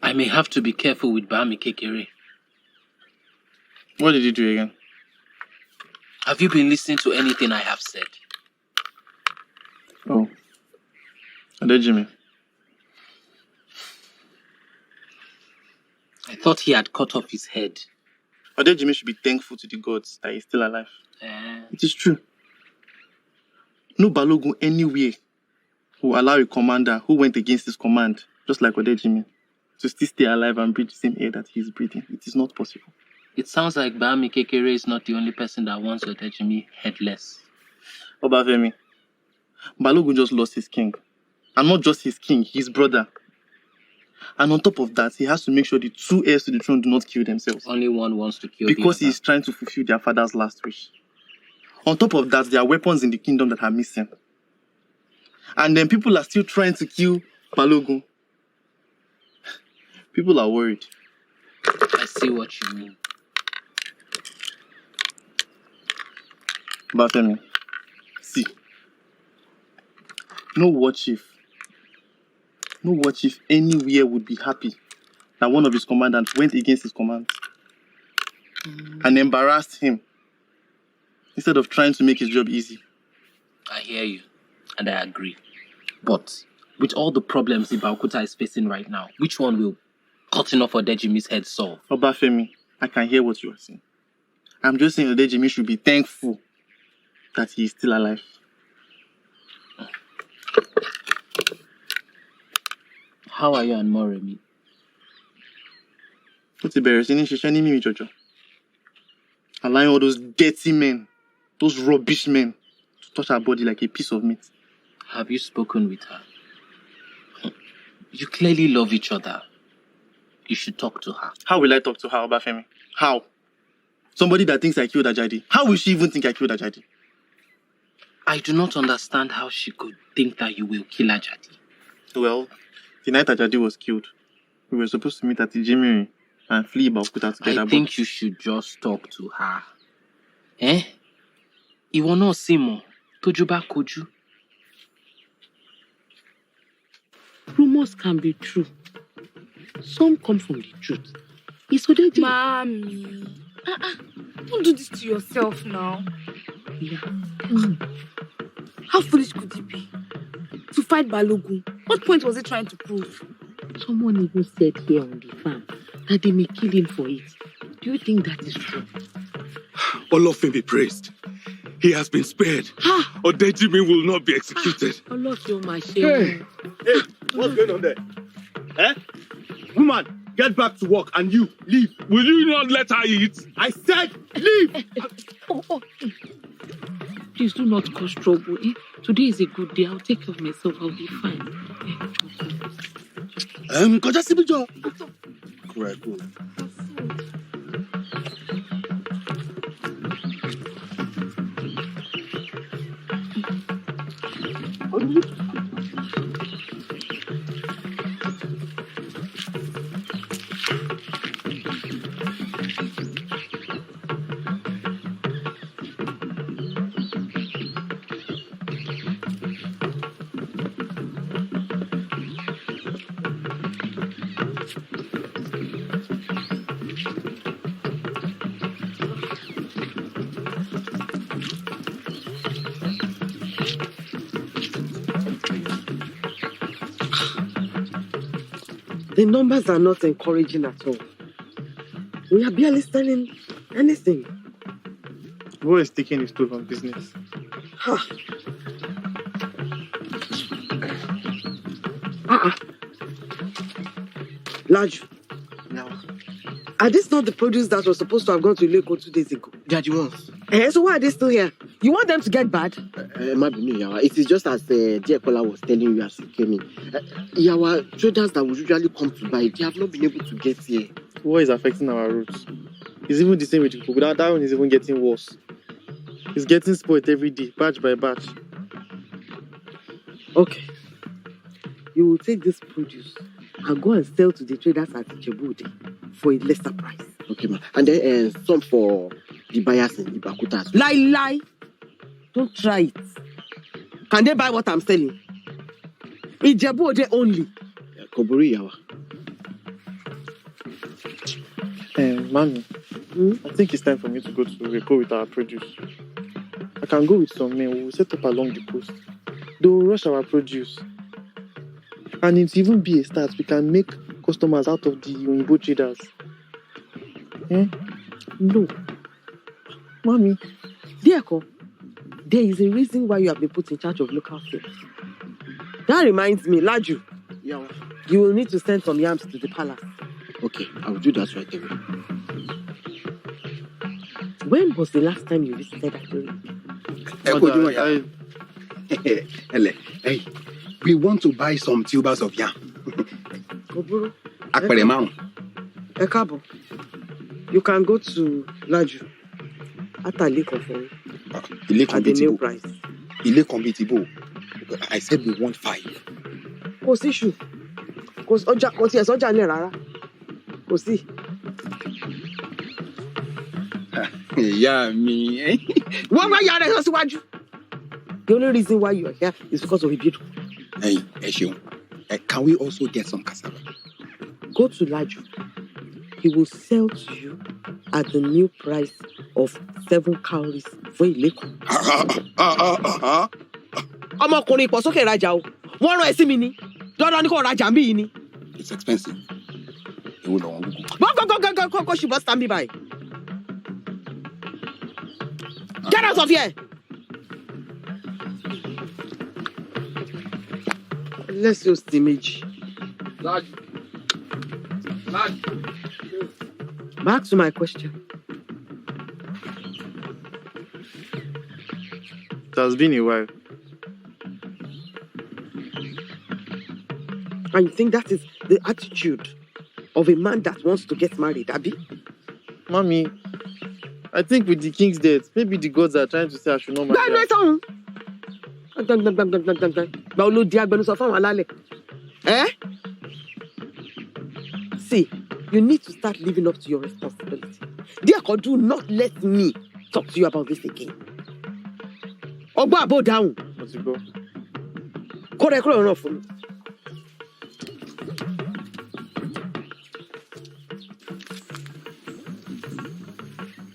I may have to be careful with Bami Kekere. What did you do again? Have you been listening to anything I have said? Oh. Jimmy. I thought he had cut off his head. Jimmy should be thankful to the gods that he's still alive. It is true. No Balogun anywhere will allow a commander who went against his command, just like Jimmy, to still stay alive and breathe the same air that he's breathing. It is not possible. It sounds like Bami Kekere is not the only person that wants Jimmy headless. Obafemi, Balogun just lost his king. And not just his king, his brother. And on top of that, he has to make sure the two heirs to the throne do not kill themselves. Only one wants to kill the because other. he is trying to fulfill their father's last wish. On top of that, there are weapons in the kingdom that are missing. And then people are still trying to kill Balogun. People are worried. I see what you mean. Bafemi, see. No war chief anywhere would be happy that one of his commandants went against his command and embarrassed him instead of trying to make his job easy. I hear you, and I agree. But with all the problems Ibakuta is facing right now, which one will cutting off Odejimi's head solve? Obafemi, I can hear what you are saying. I'm just saying Odejimi should be thankful that he is still alive. How are you and Moremi? What's embarrassing? Jojo. Allowing all those dirty men, those rubbish men, to touch her body like a piece of meat. Have you spoken with her? You clearly love each other. You should talk to her. How will I talk to her, Obafemi? How? Somebody that thinks I killed Ajadi. How will she even think I killed Ajadi? I do not understand how she could think that you will kill Ajadi. Well, the night Ajadi was killed, we were supposed to meet at the Jimmy and flee Bakuta together. I think you should just talk to her. Eh? Iwo no simo. Tojuba koju. Rumors can be true. Some come from the truth. It's Odeji. Mommy. Don't do this to yourself now. Yeah. How foolish could it be? To fight Balogun. What point was he trying to prove? Someone even said here on the farm that they may kill him for it. Do you think that is true? Olofin be praised. He has been spared. Odejimi will not be executed. Hey, what's going on there? Eh? Woman, get back to work and you, leave. Will you not let her eat? I said leave! Please do not cause trouble. Today is a good day. I'll take care of myself. I'll be fine. Koja Sibijo. Correct. The numbers are not encouraging at all. We are barely selling anything. Who is taking his toll on business? Huh. Laju. Now, Are these not the produce that was supposed to have gone to Ileko 2 days ago? they are the ones. So why are they still here? You want them to get bad? Yawa, it is just as Dear Kola was telling you as you came in. Yawa, traders that would usually come to buy, they have not been able to get here. What is affecting our routes? It's even the same with people. That one is even getting worse. It's getting spoiled every day, batch by batch. Okay. You will take this produce and go and sell to the traders at Djibouti for a lesser price. Okay, ma. And then some for the buyers in Ibakuta as well. Lie. Don't try it. Can they buy what I'm selling? Djibouti only. Koburi Yawa. Mami, I think it's time for me to go to Reko with our produce. I can go with some men. We'll set up along the coast. They will rush our produce. And it even be a start. We can make customers out of the Unibo traders. No. Mommy. Diako, there is a reason why you have been put in charge of local sales. That reminds me, Laju. Yeah. You will need to send some yams to the palace. Okay, I will do that right away. When was the last time you visited Itura? Hey, we want to buy some tubers of yam. Koburu. Akperemang. Ekabo. You can go to Laju at Ileko for me. At the new price. Ileko. I said we want 5. Kò sí issue. Kò sí ọjà ní rárá. Kò sí. Yeah, me. Why are you síwájú? The only reason why you are here is because of Ibidu. Hey, Eshion. Can we also get some cassava? Go to Laju. He will sell to you at the new price of 7 cowries for Ileko. Ọmọkùnrin pọ̀ sókè rajà o. Wọ́n rán ẹ sí mi ni. Dandan ni kò rajà ń bí yìí ni. It's expensive. Go, she must stand me by. Get out of here! Let's use the image. Back to my question. It has been a while. And you think that is the attitude of a man that wants to get married, Abi? Mommy, I think with the king's death, maybe the gods are trying to say I should not marry. See, you need to start living up to your responsibility. Dear God, do not let me talk to you about this again. Ogba abo down. Let's go. Correct enough for me.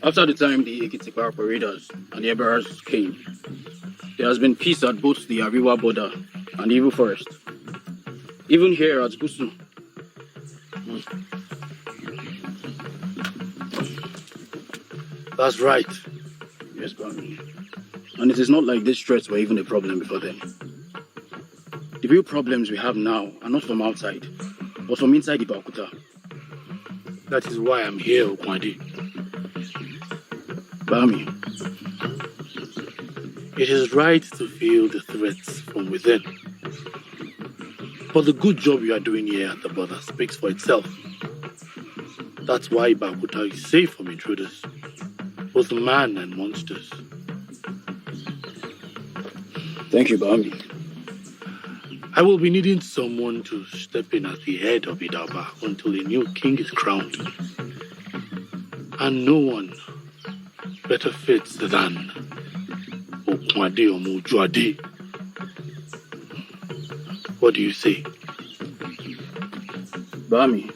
After the time the Ekiti operators and the Eberers came, there has been peace at both the Ariwa border and the Ivo forest. Even here at Gusu. That's right. Yes, Bami. And it is not like these threats were even a problem before then. The real problems we have now are not from outside, but from inside the Bakuta. That is why I'm here, Okwandi. Bami. It is right to feel the threats from within. But the good job you are doing here at the border speaks for itself. That's why Bakuta is safe from intruders, both man and monsters. Thank you, Bami. I will be needing someone to step in as the head of Idaba until a new king is crowned. And no one better fits than Okwade Omojuade. What do you say? Bami,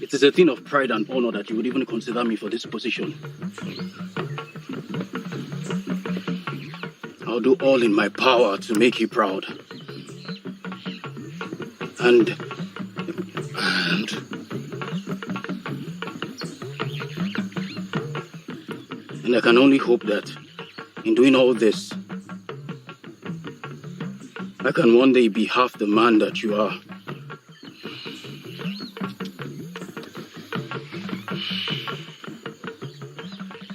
it is a thing of pride and honor that you would even consider me for this position. I'll do all in my power to make you proud. And I can only hope that in doing all this, I can one day be half the man that you are.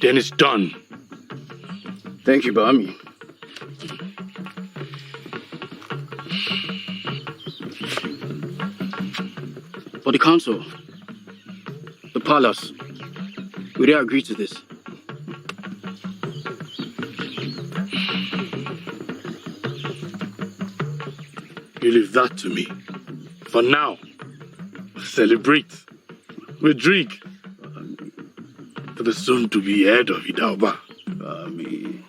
Then it's done. Thank you, Bami. For the council, the palace, will they agree to this? You leave that to me. For now, celebrate. We drink. For the soon-to-be head of Idaoba. Amen.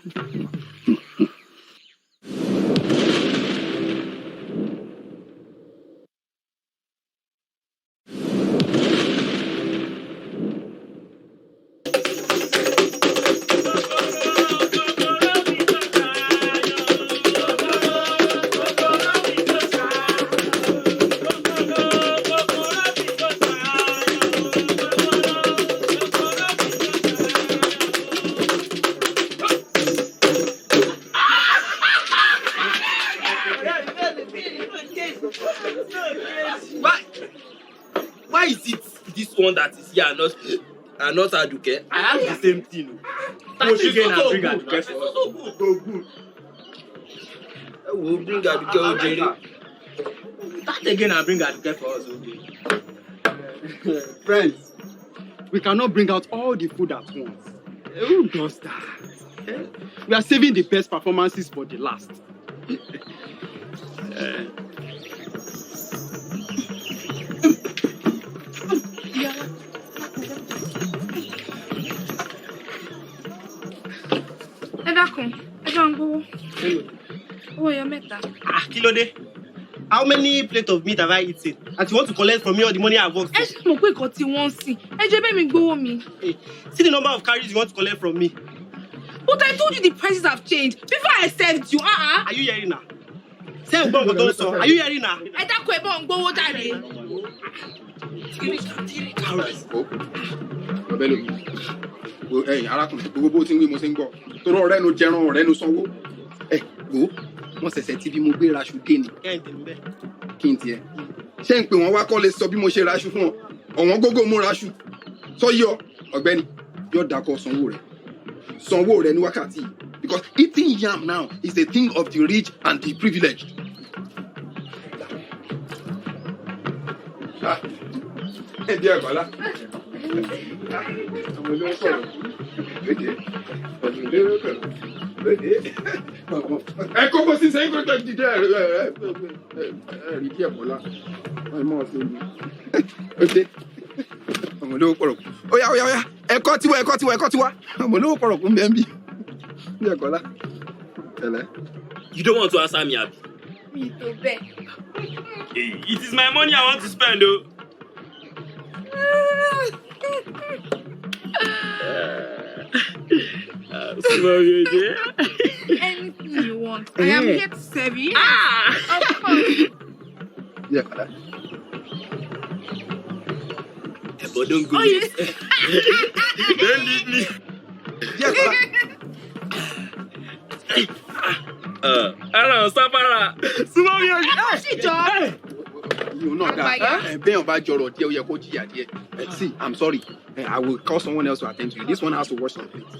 Why is it this one that is here and not Aduke? I have the same thing. Push again and bring Aduke. Aduke for us. Go good. We'll bring Aduke Ojere. Start again and bring Aduke for us, okay? Friends, we cannot bring out all the food at once. Who does that? We are saving the best performances for the last. Ẹ dákun, ẹ bá ń gbowó. Owó yọ mẹ́ta. Kí ló dé? How many plates of meat have I eaten? And you want to collect from me all the money I've worked for? Ẹ ṣe mọ̀ pé nǹkan tí wọ́n ń sìn. Ẹ jẹ́ bẹ́ẹ̀ mi gbowó mi. See the number of carries you want to collect from me. But I told you the prices have changed before I served you. Are you hearing now? Say ń gbọ́ nǹkan tó ń sọ. Are you hearing now? Ẹ dákun ẹ bá ń gbowó jáde. Ẹ̀yin arákùnrin gbogbo bó ti ń wí mo ṣe ń gbọ́ torí ọ̀rẹ́ nu jẹran ọ̀rẹ́ nu sanwó wo wọ́n ṣẹ̀ṣẹ̀ tí bí mo gbé raṣu dé ni kí n tiẹ̀ ṣé ń pè wọ́n wá kọ́ lè sọ bí mo ṣe raṣu fún ọ ọ̀wọ́n gógó mú raṣu sọ yọ ọ̀gbẹ́ni yóò dákọ̀ sanwó rẹ ní wákàtí because eating yam now is a thing of the rich and the privileged. Ẹbí ẹ̀gbọ́lá. Àwọn ilé ń sọ̀rọ̀. Ẹ kókó sí sẹ́yìn kó tó dìde ẹ̀rí díẹ̀ bọ́lá. Ẹ mọ̀ ọ́ sí mi. Àwọn olówó pọ̀rọ̀ kù. Óyá ẹ̀kọ́ tiwa. Àwọn olówó pọ̀rọ̀ kù ń bẹ́ẹ̀ bí. Bí ẹ̀kọ́lá. Ẹ̀lẹ́. You don't want to answer me, Abi? Mi tó bẹ́ẹ̀. It is my money I want to spend, though. Anything you want. I am here to serve you. Of course. Yeah, Father. But don't go. Oh, yes. Don't leave me. Yeah, Hello, Safara. You know that bẹ́ẹ̀ ọba jọrọ̀ díẹ̀ ó yẹ kó jìyà díẹ̀. See, I'm sorry. I will call someone else to attend to you. This one has to wash some plates.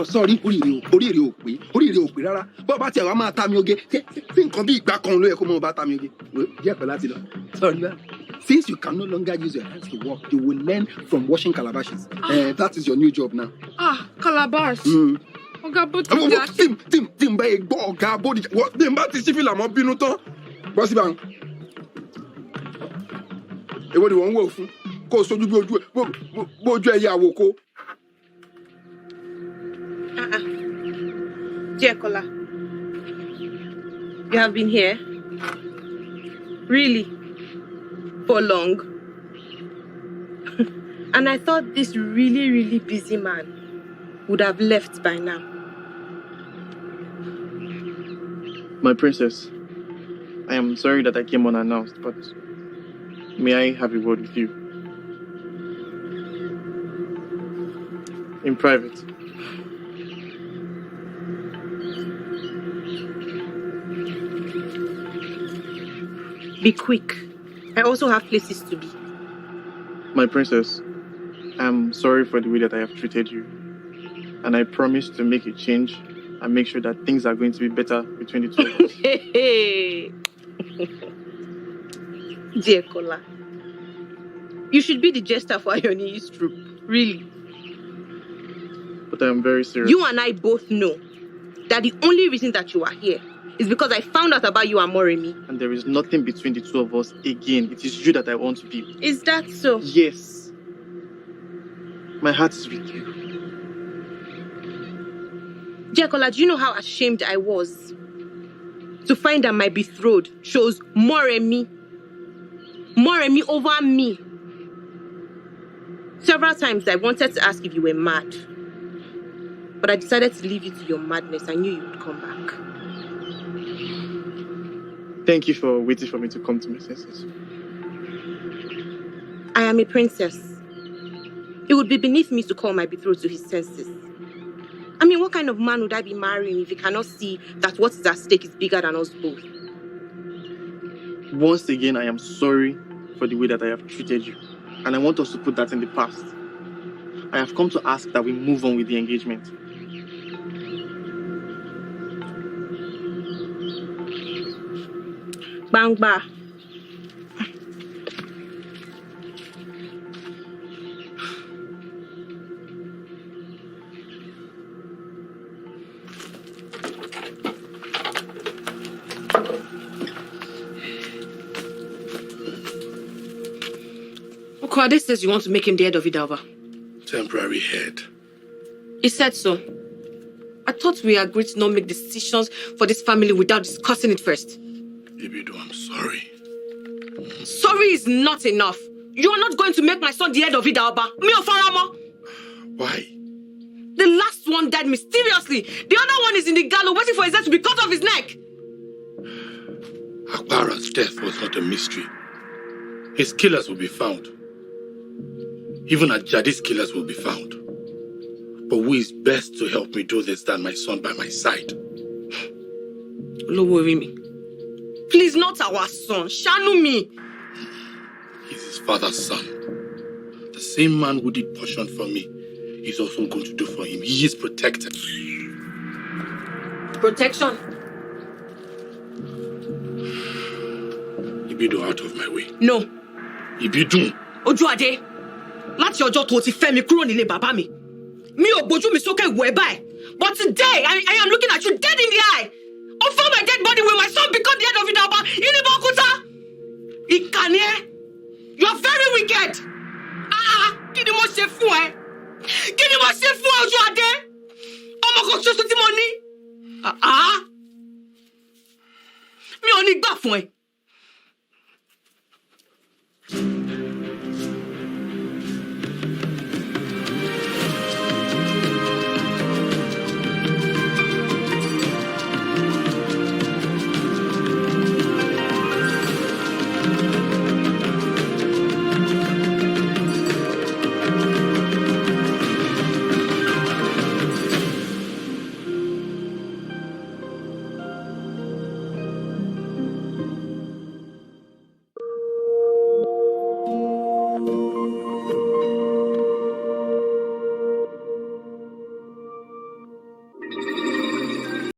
Sorry, oríire ò pé rárá. Bọ́ bá tiẹ̀ wá máa ta mi oge, tí nǹkan bí ìgbà kan ló yẹ kó mọ́ bá ta mi oge. Díẹ̀ pẹ̀ láti lọ. Sorry, man. Since you can no longer use your hands to work, you will learn from washing calabashes. That is your new job now. Calabash. Ọ̀gá Bódìjà. Tí n bá yẹ gbọ́ ọ̀gá Bódìjà, tí n bá ti ṣí fìlà mọ́ bínú tán. Bọ́ sí báyìí. Èwo ni wọ́n ń wò fún? Kó o sojú bí ojú ẹyẹ àwòkó. Dear Kola, you have been here? Really? For long? And I thought this really, really busy man would have left by now. My princess, I am sorry that I came unannounced, but may I have a word with you? In private. Be quick. I also have places to be. My princess, I am sorry for the way that I have treated you. And I promise to make a change and make sure that things are going to be better between the two of us. Hey. Dear Kola, you should be the jester for Ioni's troop. Really. But I am very serious. You and I both know that the only reason that you are here is because I found out about you and Moremi. And there is nothing between the two of us again. It is you that I want to be with. Is that so? Yes. My heart is with you. Dear Kola, do you know how ashamed I was to find that my betrothed chose Moremi over me? Several times I wanted to ask if you were mad, but I decided to leave you to your madness. I knew you would come back. Thank you for waiting for me to come to my senses. I am a princess. It would be beneath me to call my betrothed to his senses. I mean, what kind of man would I be marrying if he cannot see that what is at stake is bigger than us both? Once again, I am sorry for the way that I have treated you. And I want us to put that in the past. I have come to ask that we move on with the engagement. Bang ba. Okwade says you want to make him the head of Idalba. Temporary head. He said so. I thought we agreed to not make decisions for this family without discussing it first. Ibido, I'm sorry. Sorry is not enough. You are not going to make my son the head of Idalba. Me or Farama. Why? The last one died mysteriously. The other one is in the gallows waiting for his head to be cut off his neck. Akbara's death was not a mystery. His killers will be found. Even Ajadi's killers will be found. But who is best to help me do this than my son by my side? Don't worry me. Please, not our son. Shanu me. He's his father's son. The same man who did portion for me is also going to do for him. He is protected. Protection? Ibido, out of my way. No. Ibido. Ojuade, láti ọjọ́ tó ti fẹ́ mi kúrò nílé bàbá mi. Mi ò gbójú mi sókè wò ẹ́ báyìí. But today, I am looking at you dead in the eye. Over my dead body will my son become the head of Idalba in Ibokuta. Ìkànnì, you are very wicked. Kí ni mo ṣe fún ẹ? Kí ni mo ṣe fún ẹ, Ojuade? Ọmọ kan ṣoṣo tí mo ní. Mi ò ní gbà fún ẹ.